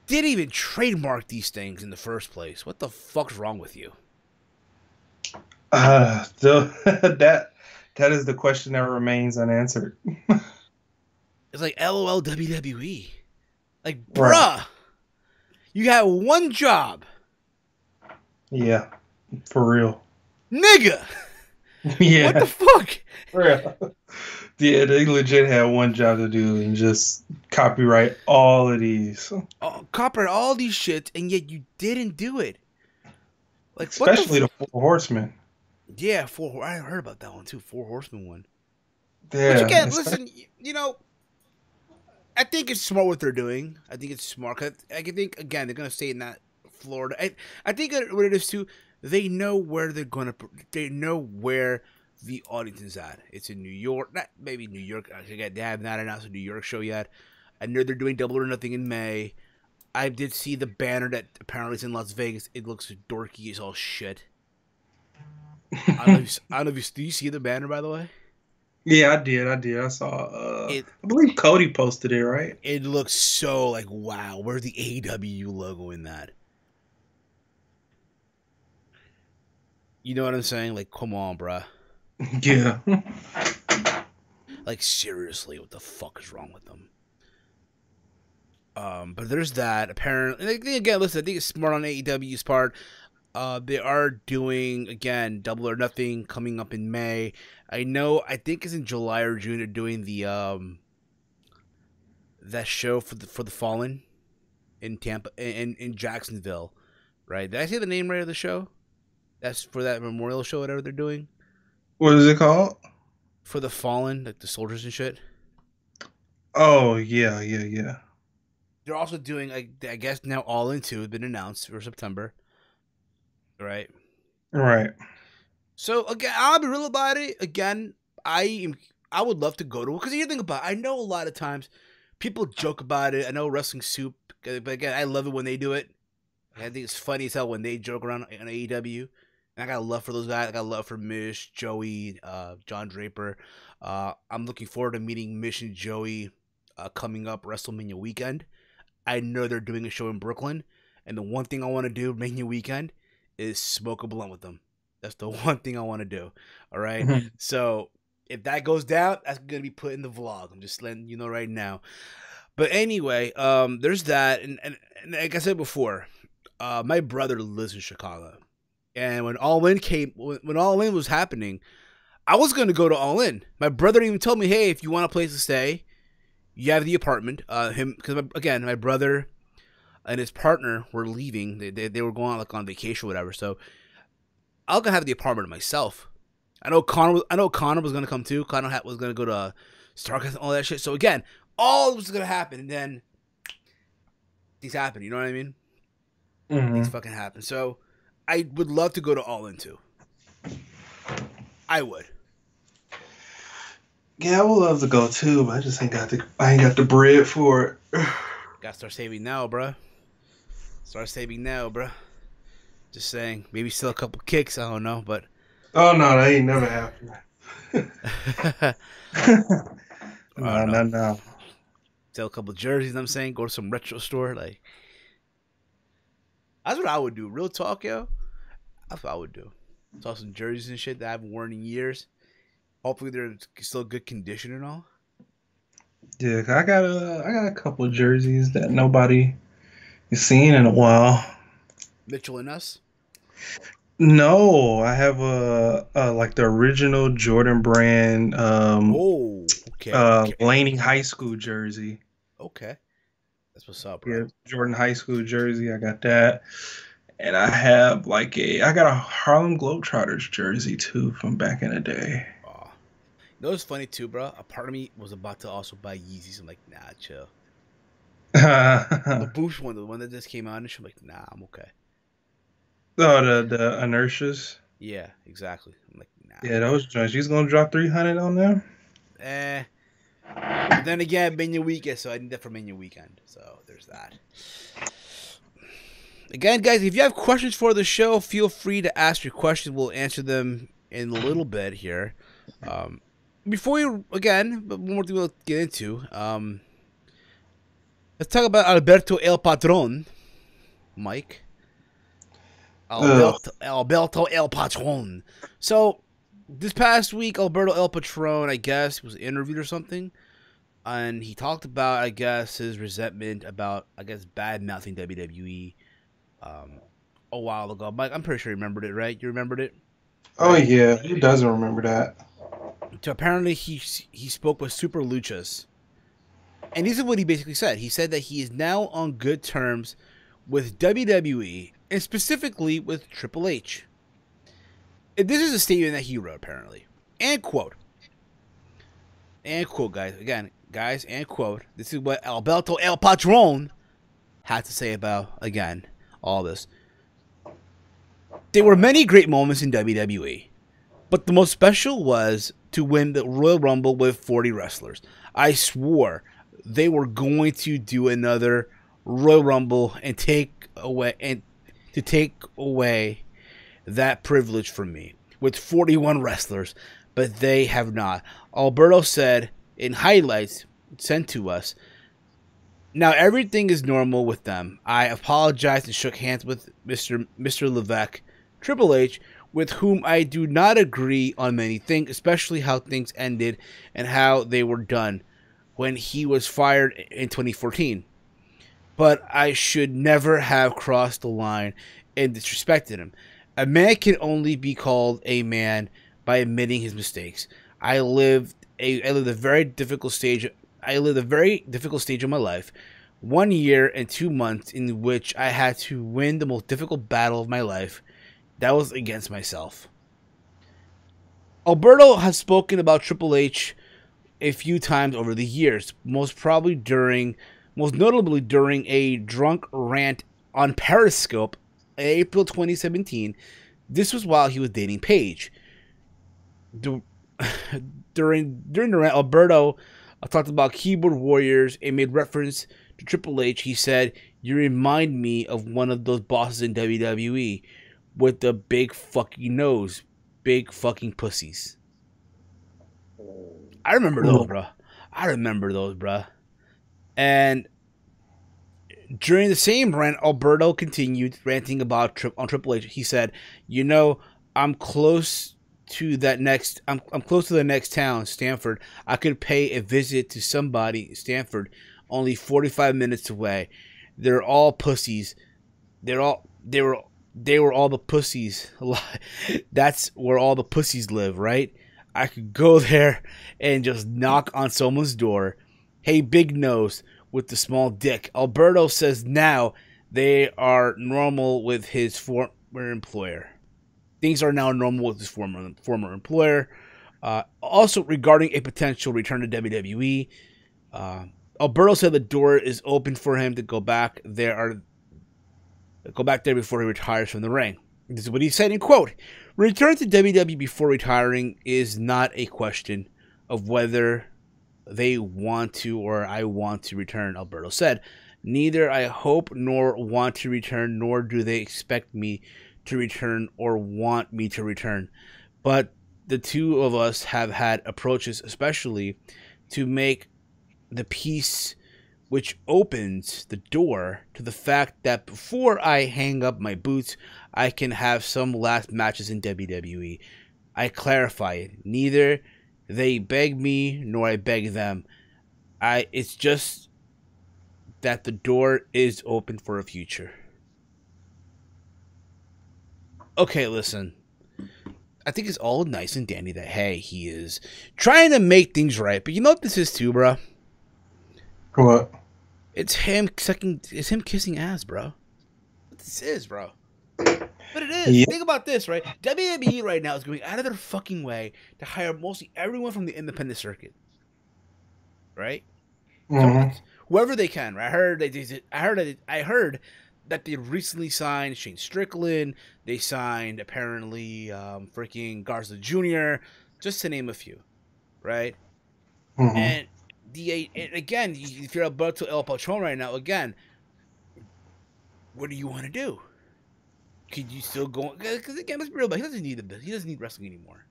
didn't even trademark these things in the first place, what the fuck's wrong with you? That is the question that remains unanswered. It's like LOL WWE. Like, bruh, right. You had one job. Yeah, for real. Nigga! Yeah. What the fuck? For real. Yeah, they legit had one job to do and just copyright all of these. Copyright all these shits, and yet you didn't do it. Like, especially the Four Horsemen. Yeah, I heard about that one too. Four Horsemen one. Yeah. Which again, listen, you know, I think it's smart what they're doing. I think it's smart. I think again they're gonna stay in that Florida. I think what it is too. They know where they know where the audience is at. It's in New York. Not maybe New York. Again, they have not announced a New York show yet. I know they're doing Double or Nothing in May. I did see the banner that apparently is in Las Vegas. It looks dorky as all shit. I don't know if do you see the banner, by the way? Yeah, I did. I saw. I believe Cody posted it, right? It looks so like, wow. Where's the AEW logo in that? You know what I'm saying? Like, come on, bruh. Yeah. Like, seriously, what the fuck is wrong with them? But there's that. Apparently, again, listen, I think it's smart on AEW's part. They are doing, again, Double or Nothing coming up in May. I think it's in July or June. They're doing the that show for the Fallen in Tampa, in Jacksonville, right? Did I say the name right of the show? That's for that memorial show, whatever they're doing. What is it called? For the Fallen, like the soldiers and shit. Oh yeah. They're also doing, I guess now All In 2 has been announced for September. Right. Right. So again, I'll be real about it. Again, I would love to go to, because you think about it, I know a lot of times people joke about it. I know Wrestling Soup, but again, I love it when they do it. I think it's funny as hell when they joke around on AEW. And I got love for those guys. I got love for Mish, Joey, John Draper. I'm looking forward to meeting Mish and Joey coming up WrestleMania weekend. I know they're doing a show in Brooklyn, and the one thing I want to do Mania weekend is smoke a blunt with them. That's the one thing I want to do. All right. Mm-hmm. So if that goes down, that's gonna be put in the vlog. I'm just letting you know right now. But anyway, there's that, and like I said before, my brother lives in Chicago, and when All In when All In was happening, I was gonna go to All In. My brother even told me, hey, if you want a place to stay, you have the apartment. Because again, my brother and his partner were leaving. They were going on vacation or whatever. So I was gonna have the apartment to myself. I know Connor was gonna come too. Connor was gonna go to Starcast and all that shit. So again, all was gonna happen, and then things happen. You know what I mean? Mm-hmm. Things fucking happen. So I would love to go to All In too. I would. Yeah, I would love to go too, but I ain't got the bread for it. Gotta start saving now, bruh. Start saving now, bruh. Just saying. Maybe still a couple kicks. I don't know, but. Oh no, that ain't never happened. No. Sell a couple jerseys. You know what I'm saying, go to some retro store. Like, that's what I would do. Real talk, yo. That's what I would do. Sell some jerseys and shit that I haven't worn in years. Hopefully they're still good condition and all. Yeah, I got a couple of jerseys that nobody has seen in a while. Mitchell and Us? No, I have like the original Jordan brand Laney High School jersey. Okay. That's what's up, bro. Yeah, Jordan High School jersey, I got that. And I have I got a Harlem Globetrotters jersey too from back in the day. Oh. You know what's funny too, bro? A part of me was about to also buy Yeezys. I'm like, nah, chill. The Boosh one, the one that just came out, and I'm like, nah, I'm okay. Oh, the Inertias? Yeah, exactly. I'm like, nah. Yeah, those joints. She's gonna drop 300 on them? But then again, Mania Weekend, so I need that for Mania Weekend. So there's that. Again, guys, if you have questions for the show, feel free to ask your questions. We'll answer them in a little bit here. Before you, again, but one more thing we'll get into. Let's talk about Alberto El Patron, Mike. Alberto El Patron. So, this past week, Alberto El Patron, I guess, was interviewed or something. And he talked about, I guess, his resentment about, I guess, bad-mouthing WWE a while ago. Mike, I'm pretty sure you remembered it, right? You remembered it? Oh, yeah. Who doesn't remember that? So, apparently, he spoke with Super Luchas. And this is what he basically said. He said that he is now on good terms with WWE, and specifically with Triple H. And this is a statement that he wrote, apparently. And quote, guys. Again, guys, and quote. This is what Alberto El Patron had to say about, again, all this. There were many great moments in WWE, but the most special was to win the Royal Rumble with 40 wrestlers. I swore they were going to do another Royal Rumble and take away that privilege from me with 41 wrestlers, but they have not. Alberto said in highlights sent to us, now everything is normal with them. I apologized and shook hands with Mr. Levesque, Triple H, with whom I do not agree on many things, especially how things ended and how they were done when he was fired in 2014. but I should never have crossed the line and disrespected him. A man can only be called a man by admitting his mistakes. I lived a very difficult stage. I lived a very difficult stage of my life. 1 year and 2 months in which I had to win the most difficult battle of my life. That was against myself. Alberto has spoken about Triple H a few times over the years, most notably during a drunk rant on Periscope in April 2017. This was while he was dating Paige. During the rant, Alberto talked about keyboard warriors and made reference to Triple H. He said, "You remind me of one of those bosses in WWE with the big fucking nose, big fucking pussies." I remember those, bro. And during the same rant, Alberto continued ranting about Triple H. He said, "You know, I'm close to the next town, Stanford. I could pay a visit to somebody, Stanford, only 45 minutes away. They're all pussies. They were all the pussies. That's where all the pussies live, right? I could go there and just knock on someone's door. Hey, big nose with the small dick." Alberto says now they are normal with his former employer. Things are now normal with his former employer. Also, regarding a potential return to WWE, Alberto said the door is open for him to go back there before he retires from the ring. This is what he said in quote: "Return to WWE before retiring is not a question of whether they want to or I want to return," Alberto said. "Neither I hope nor want to return, nor do they expect me to return or want me to return. But the two of us have had approaches, especially to make the piece which opens the door to the fact that before I hang up my boots, I can have some last matches in WWE. I clarify it. Neither they beg me nor I beg them. It's just that the door is open for a future." Okay, listen. I think it's all nice and dandy that, hey, he is trying to make things right. But you know what this is too, bro? What? It's him kissing ass, bro. What this is, bro. But it is. Yeah. Think about this, right? WWE right now is going out of their fucking way to hire mostly everyone from the independent circuit. Right? Mm-hmm. Whoever they can. Right? I heard that they recently signed Shane Strickland. They signed apparently freaking Garza Jr., just to name a few, right? Mm-hmm. And again, if you're Alberto El Patron right now, again, what do you want to do? Could you still go? Because again, let's be real, but he doesn't need wrestling anymore.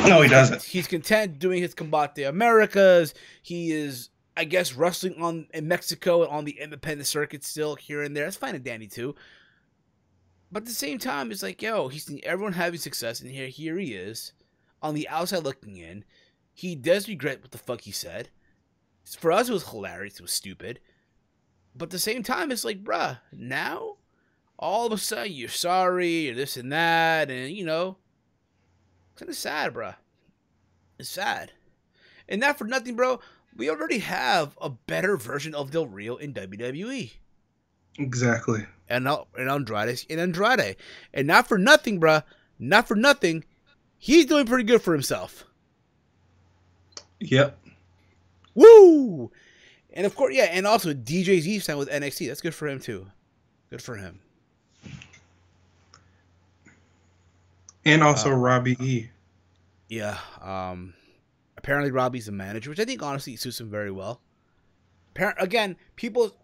No, he doesn't. He's content doing his Combate Americas. He is, I guess, wrestling in Mexico and on the independent circuit still here and there. That's fine and dandy too. But at the same time, it's like, yo, he's seen everyone having success, and here he is, on the outside looking in. He does regret what the fuck he said. For us, it was hilarious. It was stupid. But at the same time, it's like, bruh, now, all of a sudden, you're sorry, or this and that, and, you know, it's kind of sad, bruh. It's sad. And not for nothing, bro, we already have a better version of Del Rio in WWE. Exactly. And Andrade. And not for nothing, bruh, not for nothing, he's doing pretty good for himself. Yep. Woo! And of course, yeah, and also DJ Z signed with NXT. That's good for him too. Good for him. And also Robbie E. Yeah. Apparently Robbie's a manager, which I think honestly suits him very well. Again,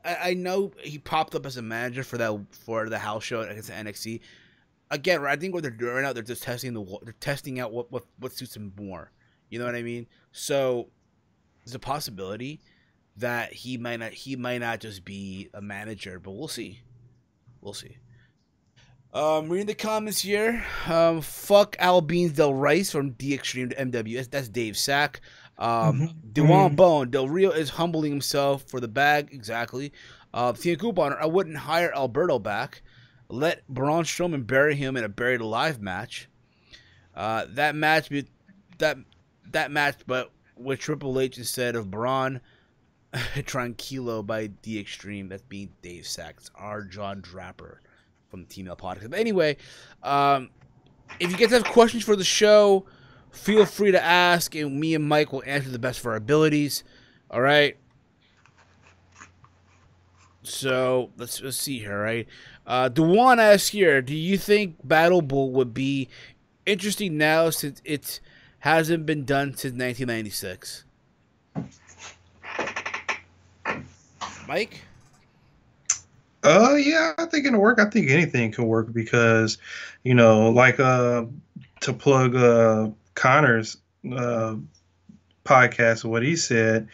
I know he popped up as a manager for the house show against NXT. Again, I think what they're doing right now, they're just testing out what suits him more. You know what I mean? So there's a possibility that he might not just be a manager, but we'll see. We'll see. Reading the comments here. Fuck Al Beans Del Rice from D Extreme to MWS. That's Dave Sack. Dewan Bone. Del Rio is humbling himself for the bag. Exactly. CM Coupon, I wouldn't hire Alberto back. Let Braun Strowman bury him in a buried alive match. That match, but with Triple H instead of Braun, Tranquilo by The Extreme. That's being Dave Sachs, our John Draper from the Team L Podcast. But anyway, if you guys have questions for the show, feel free to ask, and me and Mike will answer the best of our abilities. All right. So let's see here, right? Dewan asks here, do you think Battle Bull would be interesting now since it hasn't been done since 1996? Mike? Yeah, I think it'll work. I think anything can work because, you know, like to plug Connor's podcast, what he said,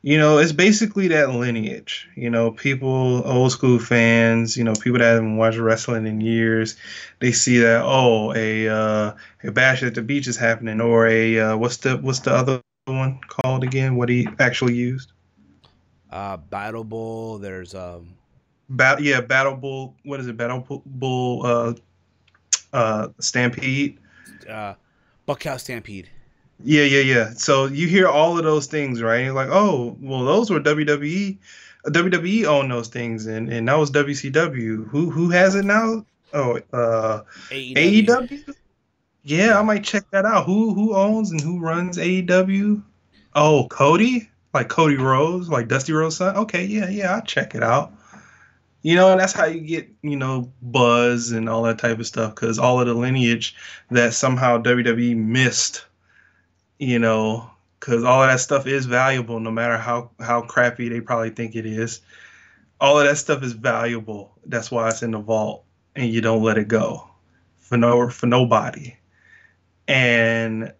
you know, it's basically that lineage. You know, people, old school fans, you know, people that haven't watched wrestling in years, they see that, oh, a Bash at the Beach is happening, or a what's the other one called again? What he actually used? Battle Bull. There's Battle Bull. What is it? Battle Bull Stampede. Buckhouse Stampede. Yeah. So you hear all of those things, right? You're like, oh, well, those were WWE. WWE owned those things, and that was WCW. Who has it now? Oh, AEW. Yeah, I might check that out. Who owns and who runs AEW? Oh, Cody, like Cody Rhodes, like Dusty Rhodes' son. Okay, yeah, I'll check it out. You know, and that's how you get, you know, buzz and all that type of stuff, because all of the lineage that somehow WWE missed. You know, because all of that stuff is valuable, no matter how crappy they probably think it is. All of that stuff is valuable. That's why it's in the vault, and you don't let it go for nobody. And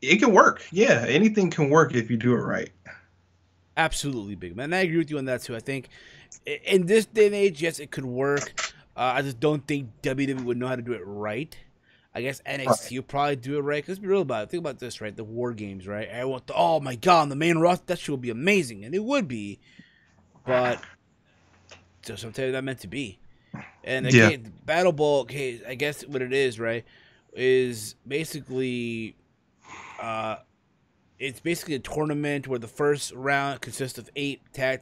it can work. Yeah, anything can work if you do it right. Absolutely, big man. I agree with you on that too. I think in this day and age, yes, it could work. I just don't think WWE would know how to do it right. I guess NXT will probably do it right. Because let's be real about it. Think about this, right? The War Games, right? Oh my God, the main roster, that shit will be amazing. And it would be. But just sometimes that meant to be. And again, Battle Bowl, okay, I guess what it is, right, is basically it's basically a tournament where the first round consists of eight tag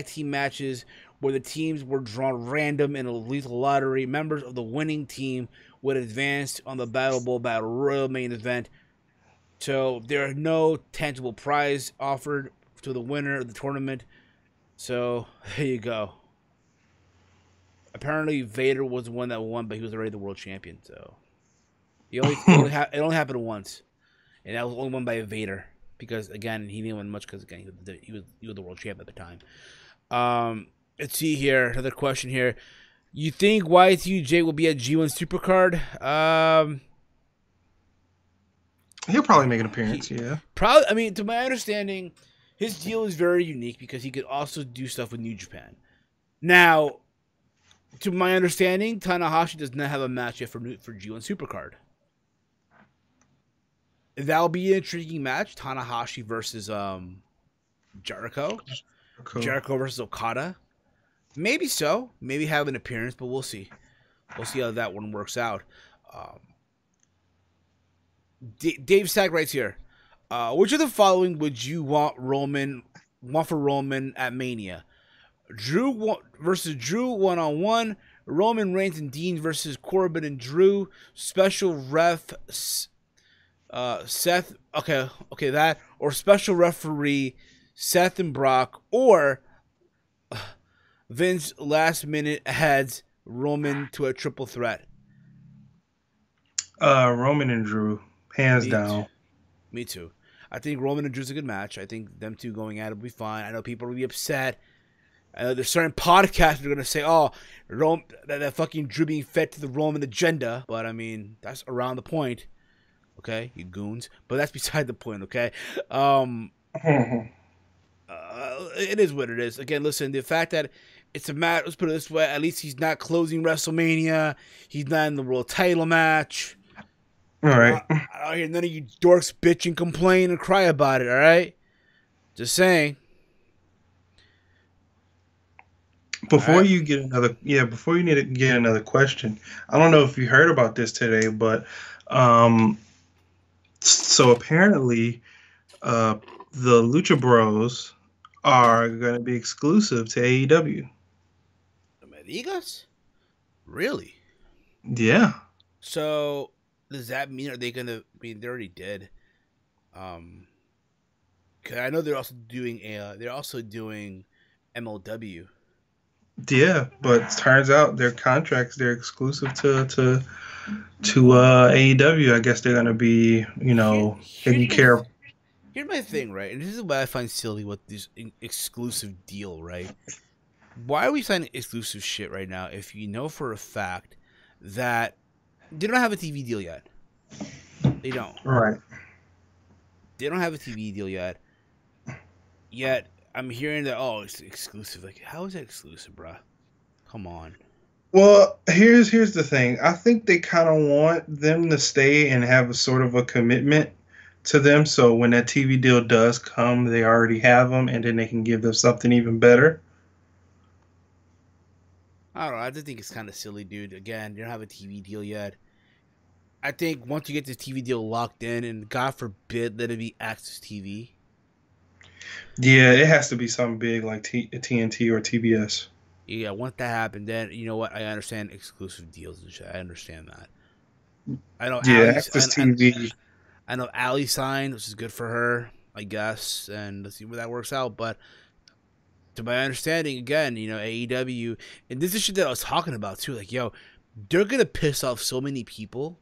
team matches where the teams were drawn random in a lethal lottery. Members of the winning team would advance on the Battle Bowl Battle Royal main event. So there are no tangible prize offered to the winner of the tournament. So there you go. Apparently Vader was the one that won, but he was already the world champion. So it only happened once, and that was only won by Vader because again he didn't win much because again he was the world champ at the time. Let's see here. Another question here. You think Y2J will be at G1 Supercard? He'll probably make an appearance, yeah. Probably. I mean, to my understanding, his deal is very unique because he could also do stuff with New Japan. Now, to my understanding, Tanahashi does not have a match yet for G1 Supercard. That'll be an intriguing match. Tanahashi versus Jericho. Cool. Jericho versus Okada. Maybe so. Maybe have an appearance, but we'll see. We'll see how that one works out. Dave Sack writes here. Which of the following would you want for Roman at Mania? Drew versus Drew 1-on-1. Roman Reigns and Dean versus Corbin and Drew. Special ref Seth. Okay, that or special referee Seth and Brock, or Vince last minute adds Roman to a triple threat. Roman and Drew, hands down. Me too. I think Roman and Drew's a good match. I think them two going at it will be fine. I know people are going to be upset. I know there's certain podcasts that are going to say, oh, that fucking Drew being fed to the Roman agenda. But, I mean, that's around the point. Okay, you goons. But that's beside the point, okay? It is what it is. Again, listen, the fact that it's a match, let's put it this way, at least he's not closing WrestleMania. He's not in the world title match. All right. I don't hear none of you dorks bitch and complain and cry about it, all right? Just saying. All Before right. you get before you need to get another question, I don't know if you heard about this today, but um, so apparently, uh, the Lucha Bros are going to be exclusive to AEW. Amigas? Really? Yeah, So does that mean are they gonna? I mean, they already did. Um, 'Cause I know they're also doing a. They're also doing MLW. yeah, but it turns out their contracts they're exclusive to AEW. I guess they're going to be, Here's taking my care of. here's my thing, right? And this is what I find silly with this exclusive deal, right? Why are we signing exclusive shit right now if you know for a fact that they don't have a TV deal yet? They don't. Right. They don't have a TV deal yet. Yet I'm hearing that it's exclusive. Like, how is that exclusive, bruh? Come on. Well, here's the thing. I think they kind of want them to stay and have a sort of a commitment to them. So when that TV deal does come, they already have them, and then they can give them something even better. I don't know. I just think it's kind of silly, dude. Again, you don't have a TV deal yet. I think once you get this TV deal locked in, and God forbid that it be Access TV. Yeah, it has to be something big like TNT or TBS. Yeah, once that happened, then you know what? I understand exclusive deals and shit. I understand that. I know Yeah, Allie's. Access TV. I know Allie signed, which is good for her, I guess, and let's see where that works out. But to my understanding, again, AEW, and this is shit that I was talking about too. Like, yo, they're gonna piss off so many people.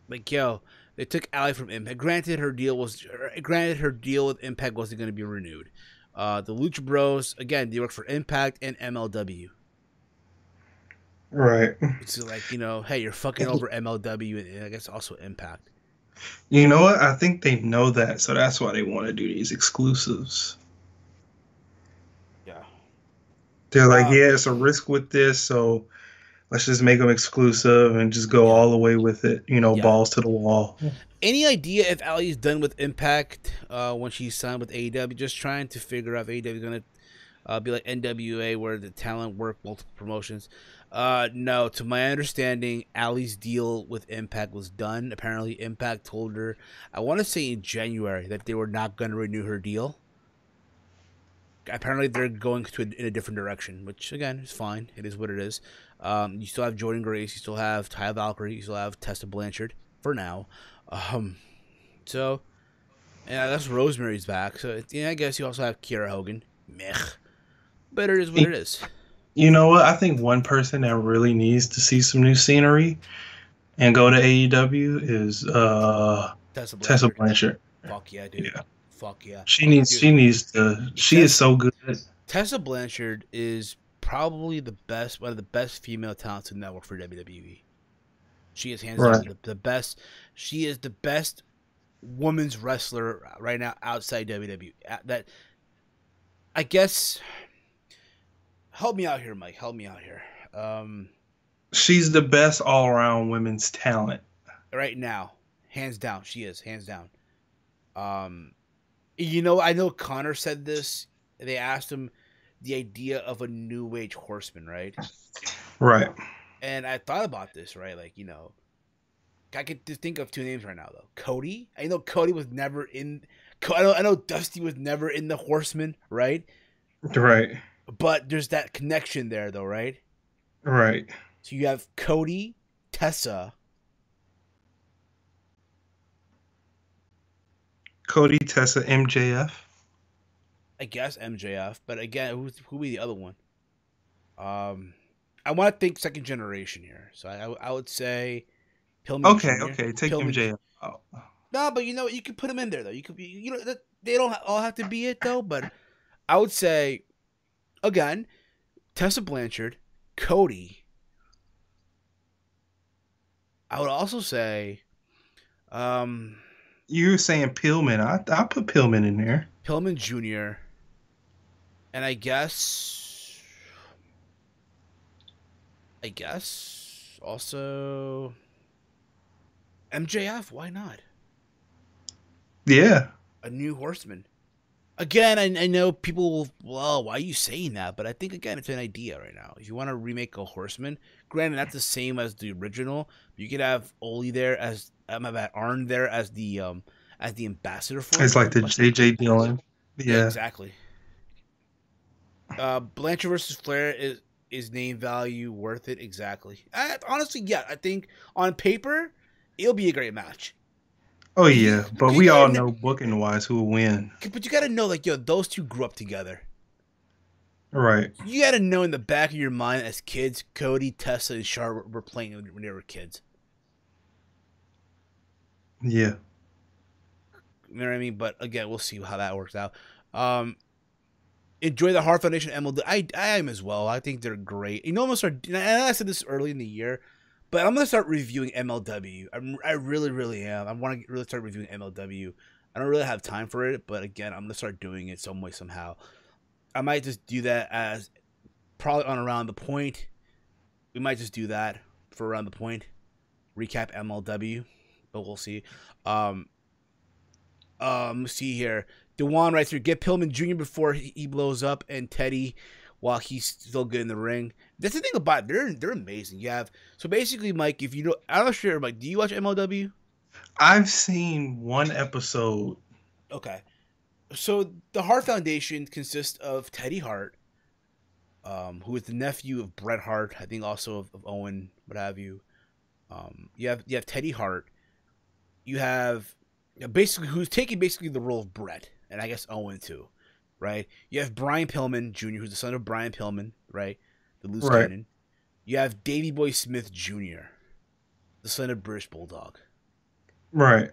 Like, yo, they took Allie from Impact. Granted, her deal with Impact wasn't gonna be renewed. The Lucha Bros, again, they work for Impact and MLW. Right. It's like, hey, you're fucking over MLW and I guess also Impact. You know what? I think they know that, so that's why they want to do these exclusives. Yeah. They're like, Uh, yeah, it's a risk with this, so let's just make them exclusive and just go yeah. all the way with it, Yeah. balls to the wall. Any idea if Allie's done with Impact when she signed with AEW? Just trying to figure out if AEW is going to be like NWA where the talent work multiple promotions. No, to my understanding, Allie's deal with Impact was done. Apparently, Impact told her, I want to say in January, that they were not going to renew her deal. Apparently, they're going in a different direction, which, again, is fine. It is what it is. You still have Jordan Grace. You still have Tye Valkyrie. You still have Tessa Blanchard for now. Um, so, yeah, that's Rosemary's back. So, yeah, I guess you also have Kiera Hogan. Meh. But it is what it is. You know what? I think one person that really needs to see some new scenery and go to AEW is Tessa Tessa Blanchard. Blanchard. Fuck yeah, dude. Yeah. Fuck yeah. She needs Dude, she is so good. Tessa Blanchard is probably one of the best female talents in network for WWE. She is hands Right. down the best. She is the best women's wrestler right now outside WWE. That, I guess. Help me out here, Mike. Help me out here. She's the best all around women's talent. Right now, hands down, she is hands down. I know Connor said this. They asked him the idea of a new age horseman, right? Right. And I thought about this, right? Like, I could just think of two names right now, though. Cody. I know Cody was never in. I know Dusty was never in the Horseman, right? Right. But there's that connection there, though, right? Right. So you have Cody, Tessa. Cody, Tessa, MJF. I guess MJF, but again, who be the other one? I want to think second generation here, so I would say Pillman Jr. Okay, take Pillman. MJF out. No, but you can put him in there though. You could be, they don't all have to be it though. But I would say again, Tessa Blanchard, Cody. I would also say, You're saying Pillman. I put Pillman in there. Pillman Jr. And I guess also MJF. Why not? Yeah. A new horseman. Again, I know people will, well, why are you saying that? But I think, again, it's an idea right now. If you want to remake a Horseman, granted, that's the same as the original. You could have Oli there as, Arn there as the ambassador for It's it. like the J.J. Dillon. Yeah, Yeah. exactly. Blanchard versus Flair is name value worth it? Exactly. Honestly, yeah, I think on paper, it'll be a great match. Oh yeah, but You we all gotta, know booking wise who will win. but you gotta know, like, yo, those two grew up together. Right. You gotta know in the back of your mind as kids, Cody, Tessa, and Charlotte were playing when they were kids. Yeah. You know what I mean? But again, we'll see how that works out. Enjoy the Heart Foundation MLW. I am as well. I think they're great. You know, I'm gonna start. And I said this early in the year, but I'm gonna start reviewing MLW. I really, really am. I want to really start reviewing MLW. I don't really have time for it, but again, I'm gonna start doing it some way, somehow. I might just do that as probably on Around the Point. We might just do that for Around the Point. Recap MLW, but we'll see. Let's see here. Dewan writes here, get Pillman Jr. before he blows up, and Teddy while he's still good in the ring. That's the thing about it. They're amazing. You have, so basically, Mike, if you know, I'm not sure, Mike, do you watch MLW? I've seen one episode. Okay. So the Hart Foundation consists of Teddy Hart, who is the nephew of Bret Hart, I think also of Owen, what have you. You have Teddy Hart. You have basically who's taking basically the role of Bret, and I guess Owen too, right? You have Brian Pillman Jr., who's the son of Brian Pillman, right? The loose cannon. You have Davey Boy Smith Jr., the son of British Bulldog. Right.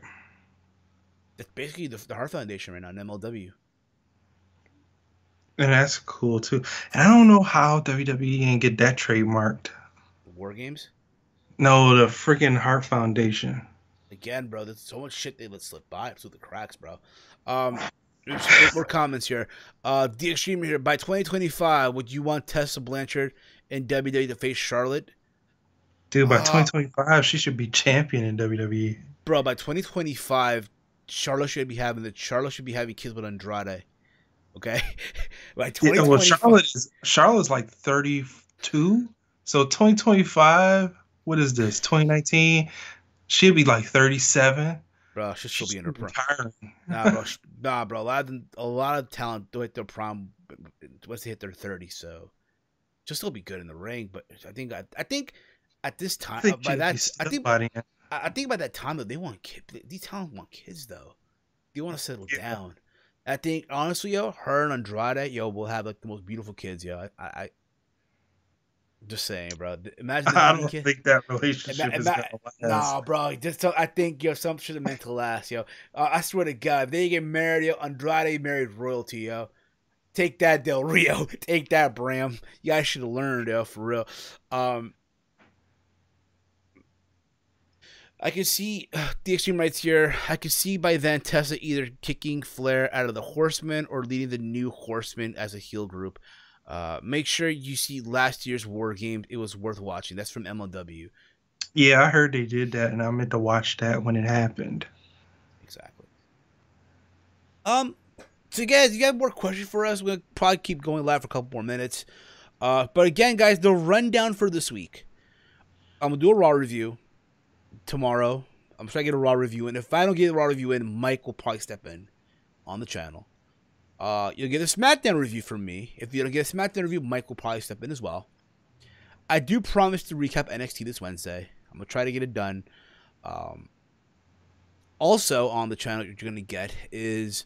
That's basically the Hart Foundation right now in MLW. And that's cool too. And I don't know how WWE can get that trademarked. The War Games? No, the freaking Hart Foundation. Again, bro, there's so much shit they let slip by through the cracks, bro. More comments here. The Extreme here. By 2025, would you want Tessa Blanchard and WWE to face Charlotte? Dude, by 2025, she should be champion in WWE. Bro, by 2025, Charlotte should be having kids with Andrade. Okay? By 2025. Yeah, well, Charlotte's like 32. So 2025, what is this? 2019? She'll be like 37. Bro, she'll still be in her prime. Retiring. Nah, bro. A lot of talent do hit their prime once they hit their 30. So she'll still be good in the ring. But I think at this time, I think by that time that they want kids. These talent want kids though. They want to settle down. I think honestly, yo, her and Andrade, will have like the most beautiful kids, yo. I just saying, bro. Imagine. I don't think that relationship is gonna last. Nah, bro. I think some shit meant to last, yo. I swear to God, if they get married, yo, Andrade married royalty, yo. Take that, Del Rio. Take that, Bram. You guys should have learned, yo, for real. I can see the Extreme Rights here. I can see by then Tessa either kicking Flair out of the Horsemen or leading the new Horsemen as a heel group. Make sure you see last year's War Games. It was worth watching. That's from MLW. Yeah, I heard they did that, and I meant to watch that when it happened. Exactly. So guys, you got more questions for us? We'll probably keep going live for a couple more minutes. But again, guys, the rundown for this week. I'm gonna do a Raw review tomorrow. I'm trying to get a Raw review in. If I don't get a Raw review in, Mike will probably step in on the channel. You'll get a SmackDown review from me. If you don't get a SmackDown review, Mike will probably step in as well. I do promise to recap NXT this Wednesday. I'm going to try to get it done. Also on the channel, you're going to get is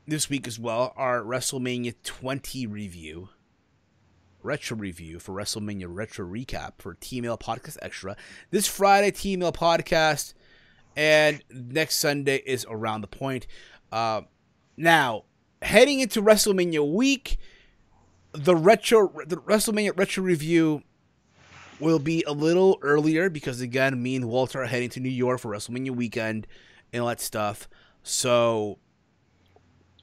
this week as well, our WrestleMania 20 review. Retro review for WrestleMania Retro Recap for T-Mail Podcast Extra. This Friday, T-Mail Podcast. And next Sunday is Around the Point. Now, heading into WrestleMania week, the WrestleMania Retro Review will be a little earlier because, again, me and Walter are heading to New York for WrestleMania weekend and all that stuff. So,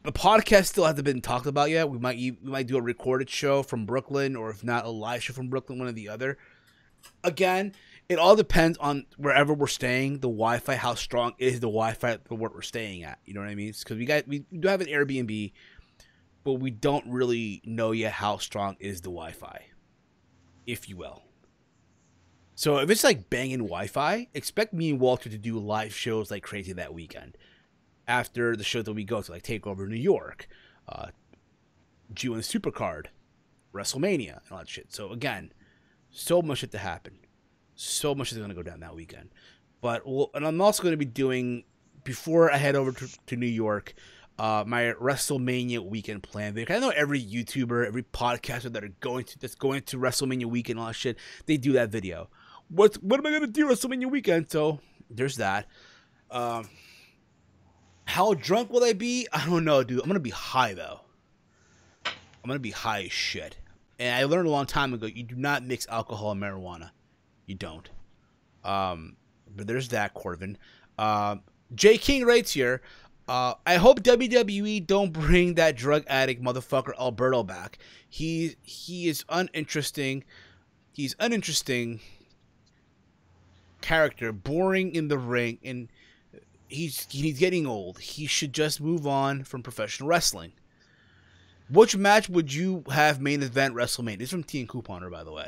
the podcast still hasn't been talked about yet. We might do a recorded show from Brooklyn, or if not, a live show from Brooklyn, one or the other. Again, it all depends on wherever we're staying, the Wi-Fi, how strong is the Wi-Fi at what we're staying at. You know what I mean? Because we do have an Airbnb, but we don't really know yet how strong is the Wi-Fi, if you will. So if it's like banging Wi-Fi, expect me and Walter to do live shows like crazy that weekend. After the shows that we go to, like TakeOver New York, G1 Supercard, WrestleMania, and all that shit. So again, so much shit to happen. So much is going to go down that weekend. And I'm also going to be doing, before I head over to New York, my WrestleMania weekend plan. Because I know every YouTuber, every podcaster that's going to WrestleMania weekend and all that shit, they do that video. What am I going to do WrestleMania weekend? So there's that. How drunk will I be? I don't know, dude. I'm going to be high, though. I'm going to be high as shit. And I learned a long time ago, you do not mix alcohol and marijuana. You don't. But there's that, Corvin. J. King writes here, I hope WWE don't bring that drug addict motherfucker Alberto back. He is uninteresting. He's uninteresting character, boring in the ring, and he's getting old. He should just move on from professional wrestling. Which match would you have main event WrestleMania? This is from T and Couponer, by the way.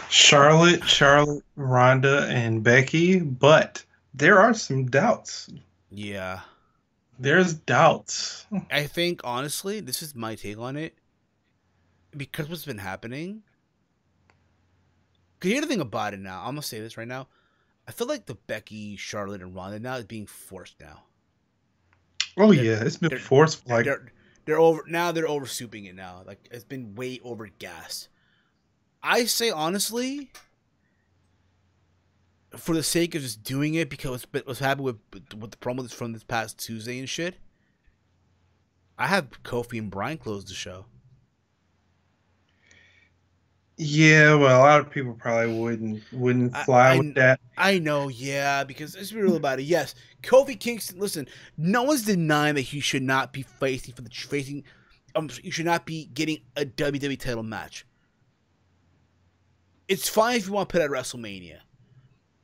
Charlotte, Ronda, and Becky, but there are some doubts. Yeah. There's doubts. I think, honestly, this is my take on it. Because what's been happening. Because here's the thing about it now. I'm going to say this right now. I feel like the Becky, Charlotte, and Ronda now is being forced now. Oh, yeah. It's been forced. Like, they're over now. They're over souping it now. Like, it's been way over gas. I say honestly, for the sake of just doing it, because what's happened with the promos from this past Tuesday and shit, I have Kofi and Bryan close the show. Yeah, well, a lot of people probably wouldn't fly with that. I know, yeah, because let's be real about it. Yes, Kofi Kingston. Listen, no one's denying that he should not be facing. He should not be getting a WWE title match. It's fine if you want to put it at WrestleMania,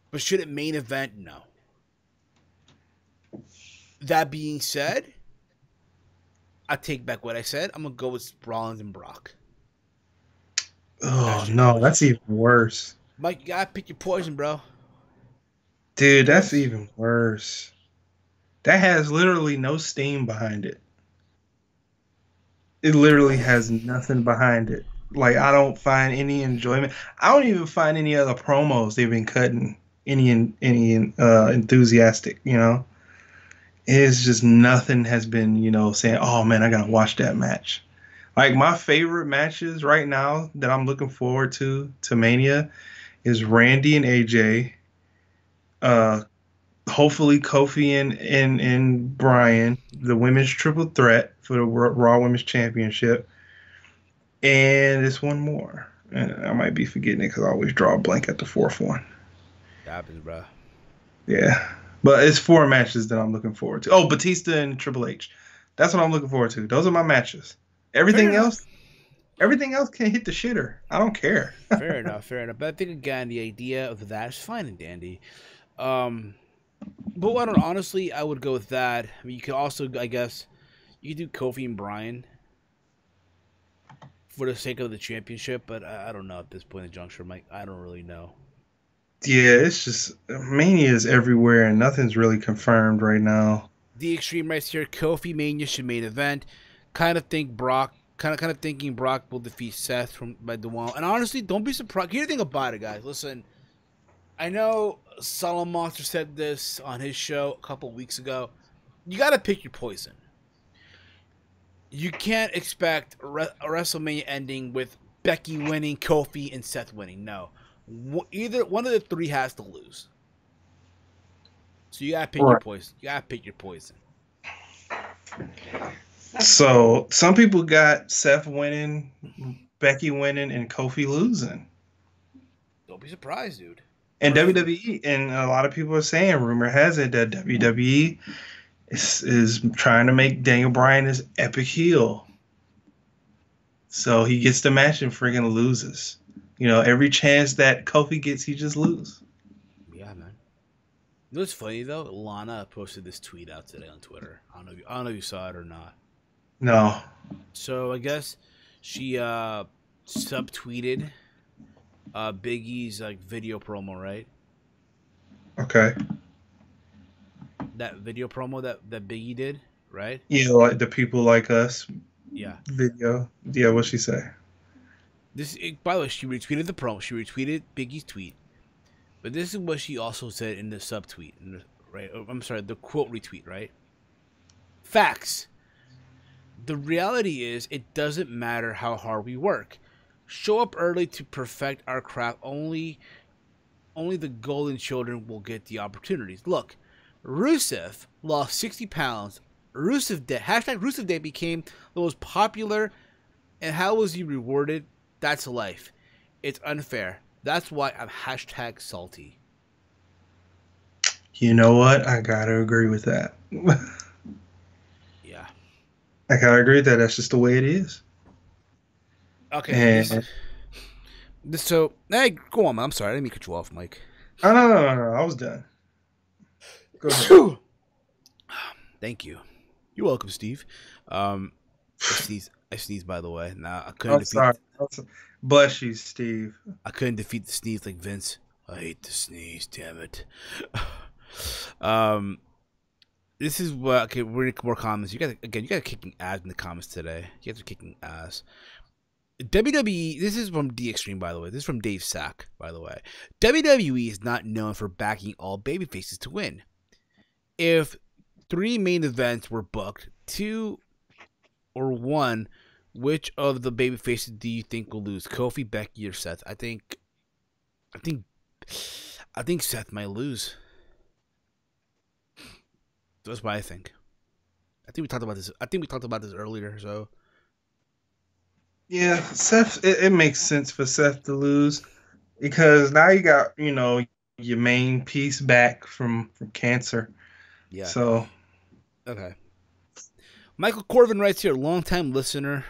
but should it main event? No. That being said, I take back what I said. I'm gonna go with Rollins and Brock. Oh, no, that's even worse. Mike, you gotta pick your poison, bro. Dude, that's even worse. That has literally no steam behind it. It literally has nothing behind it. Like, I don't find any enjoyment. I don't even find any other promos they've been cutting any enthusiastic, you know? It's just nothing has been, saying, oh, man, I gotta watch that match. Like, my favorite matches right now that I'm looking forward to Mania is Randy and AJ. Hopefully Kofi and Bryan, the women's triple threat for the Raw Women's Championship. And it's one more. And I might be forgetting it because I always draw a blank at the fourth one. That happens, bro. Yeah. But it's 4 matches that I'm looking forward to. Oh, Batista and Triple H. That's what I'm looking forward to. Those are my matches. Everything else can hit the shitter. I don't care. Fair enough. But I think, again, the idea of that is fine and dandy. But honestly, I would go with that. I mean, you could also, I guess, you could do Kofi and Bryan for the sake of the championship, but I don't know at this point in the juncture, Mike. I don't really know. Yeah, it's just Mania is everywhere and nothing's really confirmed right now. The Extreme Rights here, Kofi Mania should main event. Kind of thinking Brock will defeat Seth by the wall. And honestly, don't be surprised. Here's the thing about it, guys. Listen, I know Solomon Monster said this on his show a couple weeks ago. You got to pick your poison. You can't expect a WrestleMania ending with Becky winning, Kofi, and Seth winning. No. Either one of the 3 has to lose. So you got to pick your poison. You got to pick your poison. So some people got Seth winning, Becky winning, and Kofi losing. Don't be surprised, dude. And WWE, and a lot of people are saying, rumor has it that WWE is trying to make Daniel Bryan his epic heel. So he gets the match and friggin' loses. You know, every chance that Kofi gets, he just loses. Yeah, man. You know what's funny though? Lana posted this tweet out today on Twitter. I don't know if you saw it or not. No. So I guess she subtweeted Big E's like video promo, right? Okay. That video promo that Big E did, right? Yeah, like the people like us Yeah. video. Yeah, what'd she say? By the way, she retweeted the promo. She retweeted Big E's tweet. But this is what she also said in the subtweet, right? I'm sorry, the quote retweet, right? Facts. The reality is, it doesn't matter how hard we work. Show up early to perfect our craft. Only the golden children will get the opportunities. Look, Rusev lost 60 pounds. Rusev Day, hashtag Rusev Day became the most popular. And how was he rewarded? That's life. It's unfair. That's why I'm hashtag salty. You know what? I gotta agree with that. Yeah. I gotta agree with that. That's just the way it is. Okay. And So, hey, go on, man. I'm sorry. I didn't mean to cut you off, Mike. oh, no. I was done. Go ahead. Thank you. You're welcome, Steve. I sneezed, by the way. Nah, I couldn't Sorry. Bless you, Steve. I couldn't defeat the sneeze like Vince. I hate the sneeze, damn it. This is what, okay, we're gonna more comments. You guys are kicking ass in the comments today. You guys are kicking ass. WWE, this is from D Extreme, by the way. This is from Dave Sack, by the way. WWE is not known for backing all babyfaces to win. If 3 main events were booked, 2 or 1, which of the babyfaces do you think will lose? Kofi, Becky, or Seth? I think Seth might lose. That's what I think. I think we talked about this earlier. So Yeah, Seth. It makes sense for Seth to lose because now you got your main piece back from cancer. yeah. So okay. Michael Corvin writes here, longtime listener.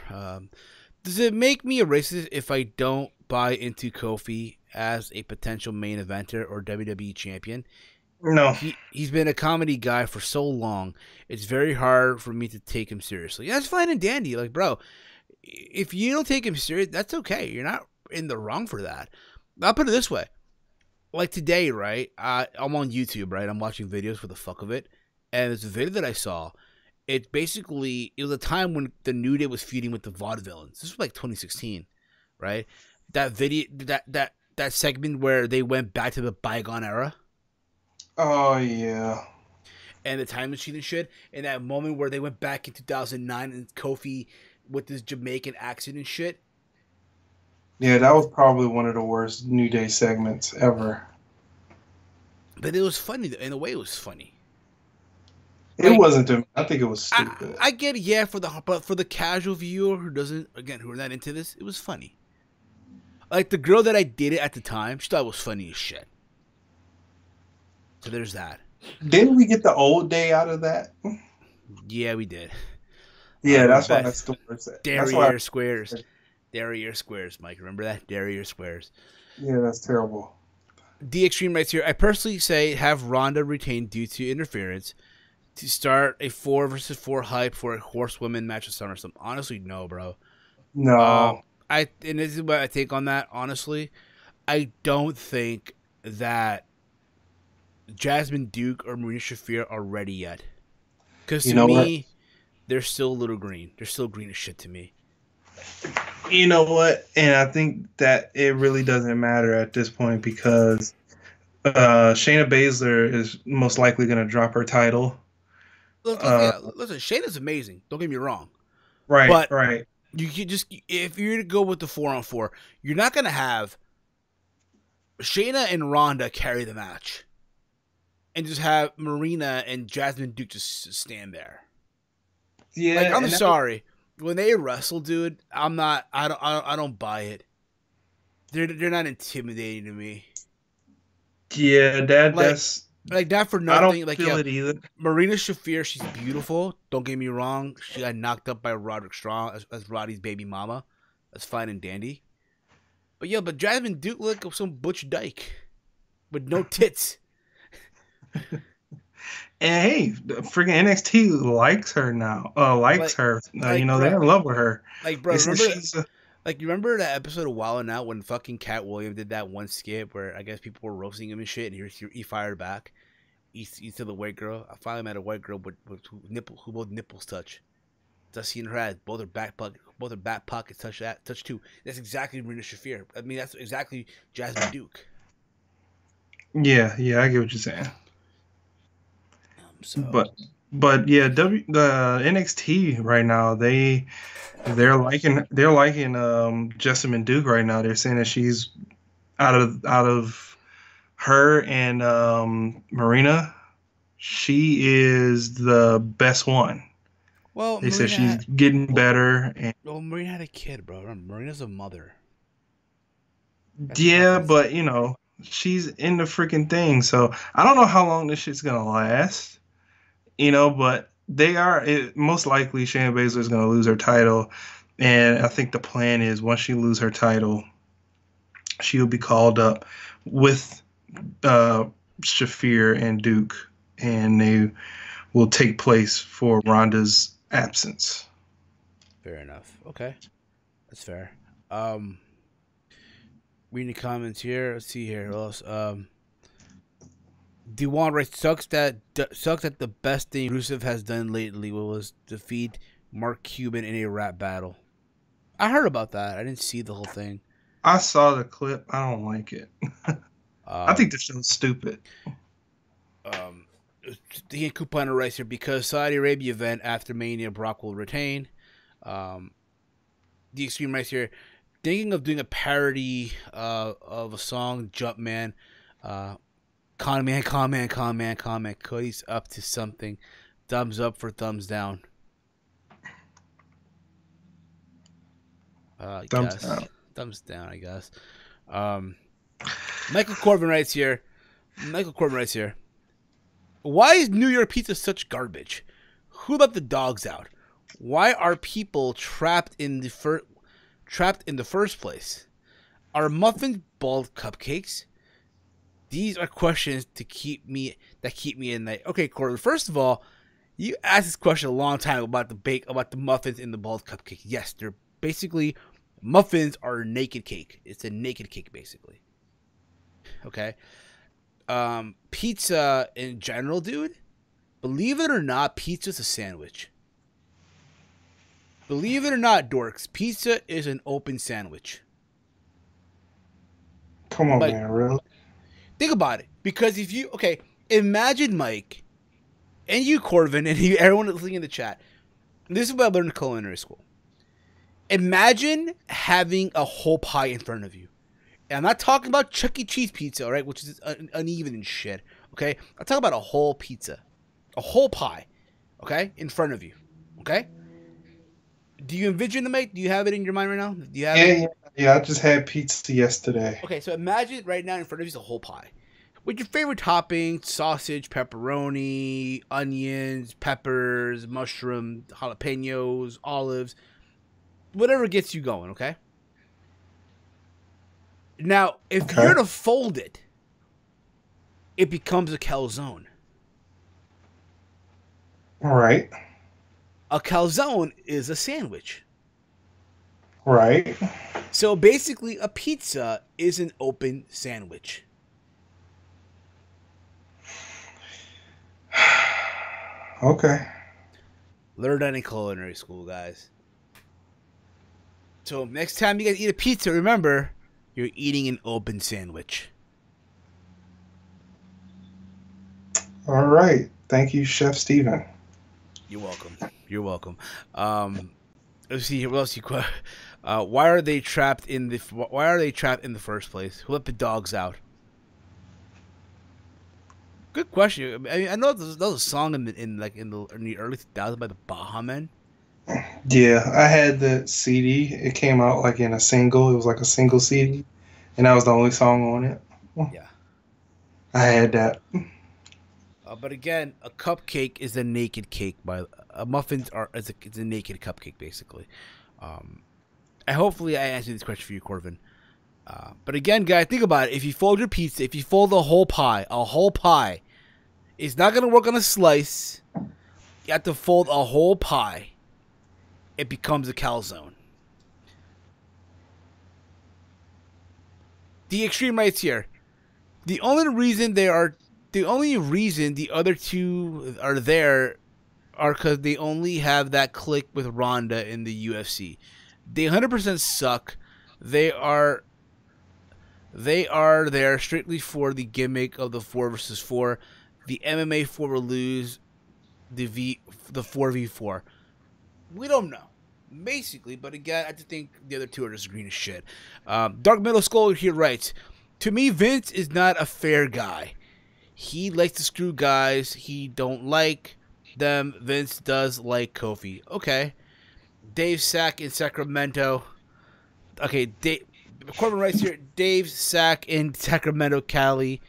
Does it make me a racist if I don't buy into Kofi as a potential main eventer or WWE champion? No. He's been a comedy guy for so long. It's very hard for me to take him seriously. That's fine and dandy. Like, bro, if you don't take him serious, that's okay. You're not in the wrong for that. I'll put it this way. Like today, right? I'm on YouTube, right? I'm watching videos for the fuck of it. And there's a video that I saw. It was a time when the New Day was feuding with the Vaudevillains. This was like 2016, right? That video, that segment where they went back to the bygone era. Oh yeah. And the time machine and shit. And that moment where they went back in 2009 and Kofi with this Jamaican accent and shit. Yeah, that was probably one of the worst New Day segments ever. But it was funny. In a way, it was funny. It wasn't. I think it was stupid. I get it, yeah, but for the casual viewer who are not into this, it was funny. Like the girl that I dated at the time, she thought it was funny as shit. So there's that. Didn't we get the old day out of that? Yeah, we did. Yeah, that's why that's the worst. Derriere Squares. Derriere Squares, Mike. Remember that? Derriere Squares. Yeah, that's terrible. D Extreme writes here, I personally say have Ronda retained due to interference to start a 4 versus 4 hype for a horsewoman match at SummerSlam. Honestly, no, bro. No. And this is what I take on that, honestly. I don't think that Jasmine Duke or Marina Shafir are ready yet. Because to me, they're still a little green. They're still green as shit to me. You know what? And I think that it really doesn't matter at this point because Shayna Baszler is most likely going to drop her title. Listen, Shayna's amazing. Don't get me wrong. Right, but right. You just, if you're to go with the 4-on-4, you're not going to have Shayna and Ronda carry the match. And just have Marina and Jasmine Duke just stand there. Yeah, like, I'm sorry. When they wrestle, dude, I don't buy it. They're not intimidating to me. Yeah, Like, not for I don't nothing. Like, feel yeah, it either. Marina Shafir, she's beautiful. Don't get me wrong. She got knocked up by Roderick Strong as Roddy's baby mama. That's fine and dandy. But yeah, but Jasmine Duke look like some butch dyke with no tits. And hey, freaking NXT likes her now. Likes her. Like, You know, bro, they're in love with her. Like, bro, They said remember? she's Like, you remember that episode of Wild 'N Out when fucking Cat Williams did that one skit where I guess people were roasting him and shit, and he fired back. He said the white girl. I finally met a white girl with who both nipples touch. Just seen her ass, both her back pockets touch too. That's exactly Marina Shafir. I mean, that's exactly Jasmine Duke. yeah, I get what you're saying. So. But yeah, the NXT right now they're liking Jessamine Duke right now. They're saying that she's out of her and Marina, she is the best one. Well, they said she's getting better. And Marina had a kid, bro. Marina's a mother. Yeah, but you know, she's in the freaking thing. So I don't know how long this shit's gonna last. You know, but most likely Shayna Baszler is gonna lose her title, and I think the plan is once she loses her title, she'll be called up with Shafir and Duke, and they will take place for Ronda's absence. Fair enough. Okay, that's fair. Reading the comments here. Let's see here. What else? D1 right sucks that the best thing Rusev has done lately was defeat Mark Cuban in a rap battle. I heard about that. I didn't see the whole thing. I saw the clip. I don't like it. I think the show's stupid. The coupon right here because Saudi Arabia event after Mania, Brock will retain. The Extreme right here, thinking of doing a parody of a song, Jumpman. Con man, Cody's up to something. Thumbs up for thumbs down. Thumbs down, I guess. Michael Corbin writes here. Why is New York pizza such garbage? Who let the dogs out? Why are people trapped in the first place? Are muffins bald cupcakes? These are questions that keep me in night. Okay, Corbin. First of all, you asked this question a long time about the muffins in the bald cupcake. Yes, they're basically muffins are naked cake. It's a naked cake, basically. Okay. Pizza in general, dude. Believe it or not, pizza's a sandwich. Believe it or not, dorks, pizza is an open sandwich. Come on, man, really? Think about it. Because imagine Mike and you, Corvin, and everyone listening in the chat. This is what I learned in culinary school. Imagine having a whole pie in front of you. And I'm not talking about Chuck E. Cheese pizza, all right, which is uneven and shit, okay? I'm talking about a whole pizza. A whole pie, okay, in front of you, okay? Do you envision the Mike? Do you have it in your mind right now? Do you have it? Yeah, I just had pizza yesterday. Okay, so imagine right now in front of you is a whole pie. With your favorite toppings, sausage, pepperoni, onions, peppers, mushroom, jalapenos, olives, whatever gets you going, okay? Now, if you're to fold it, it becomes a calzone. All right. A calzone is a sandwich. Right. So basically, a pizza is an open sandwich. Okay. Learn that in culinary school, guys. So next time you guys eat a pizza, remember, you're eating an open sandwich. All right. Thank you, Chef Steven. You're welcome. Let's see here. What else you quote? Why are they trapped in the first place? Who let the dogs out? Good question. I mean, I know there was a song in the early 2000s by the Baha Men. Yeah, I had the CD. It came out like in a single. It was like a single CD, and that was the only song on it. Yeah, I had that. But again, a cupcake is a naked cake. Muffins are it's a naked cupcake basically. And hopefully I answered this question for you, Corvin. But again, guys, think about it. If you fold your pizza, if you fold a whole pie, it's not gonna work on a slice. You have to fold a whole pie. It becomes a calzone. The extreme rights here. The only reason the other two are there are because they only have that click with Ronda in the UFC. They 100% suck. They are there strictly for the gimmick of the 4 versus 4. The MMA 4 will lose the 4v4. We don't know, basically. But again, I just think the other two are just green as shit. Dark Middle Skull here writes, to me, Vince is not a fair guy. He likes to screw guys he don't like them. Vince does like Kofi. Okay. Dave Sack in Sacramento. Okay, Corbin writes here, Dave Sack in Sacramento, Cali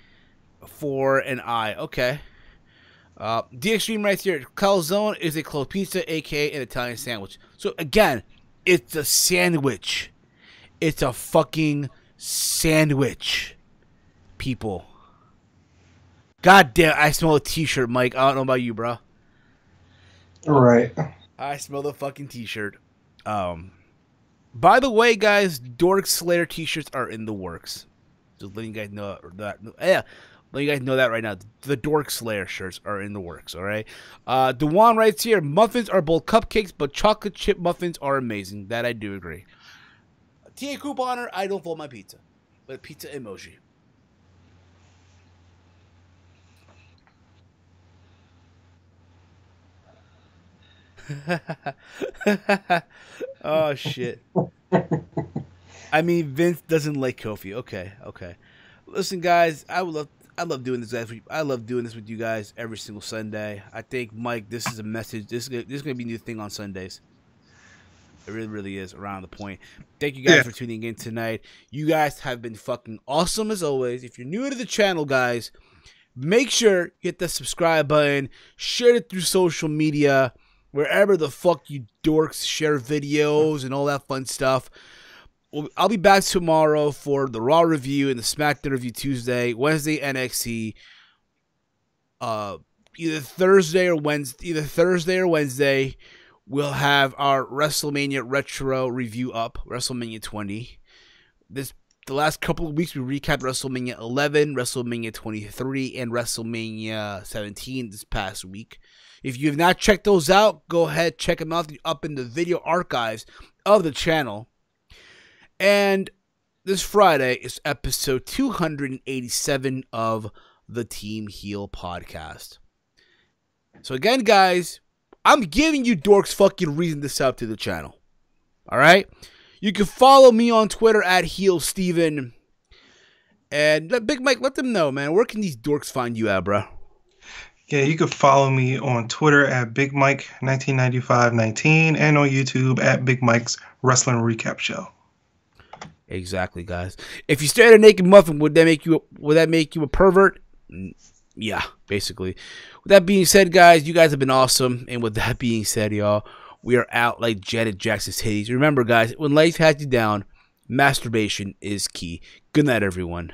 for an eye. Okay. The Extreme writes here, calzone is a closed pizza, aka an Italian sandwich. So again, it's a sandwich. It's a fucking sandwich. People. God damn, I smell a t-shirt, Mike. I don't know about you, bro. All right. I smell the fucking t-shirt. By the way, guys, Dork Slayer t-shirts are in the works. Just letting you guys know that. Yeah, letting you guys know that right now. The Dork Slayer shirts are in the works. All right. Dewan writes here, muffins are both cupcakes, but chocolate chip muffins are amazing. That I do agree. TA couponer, I don't fold my pizza, but pizza emoji. Oh shit. I mean, Vince doesn't like Kofi. Okay. Listen, guys, I love doing this. I love doing this with you guys every single Sunday. I think, Mike, this is a message. This is gonna be a new thing on Sundays. It really is around the point. Thank you guys for tuning in tonight. You guys have been fucking awesome as always. If you're new to the channel, guys, make sure you hit the subscribe button, share it through social media. Wherever the fuck you dorks share videos and all that fun stuff. I'll be back tomorrow for the Raw review and the SmackDown review Tuesday, Wednesday NXT. Either Thursday or Wednesday, we'll have our WrestleMania retro review up, WrestleMania 20. The last couple of weeks we recapped WrestleMania 11, WrestleMania 23, and WrestleMania 17 this past week. If you have not checked those out, go ahead, check them out. They're up in the video archives of the channel. And this Friday is episode 287 of the Team Heel podcast. So again, guys, I'm giving you dorks fucking reason to sub to the channel. All right? You can follow me on Twitter at HeelSteven. And Big Mike, let them know, man. Where can these dorks find you at, bro? Yeah, you can follow me on Twitter at BigMike199519 and on YouTube at Big Mike's Wrestling Recap Show. Exactly, guys. If you stare at a naked muffin, would that make you a pervert? Yeah, basically. With that being said, guys, you guys have been awesome. And with that being said, y'all, we are out like Janet Jackson's titties. Remember, guys, when life has you down, masturbation is key. Good night, everyone.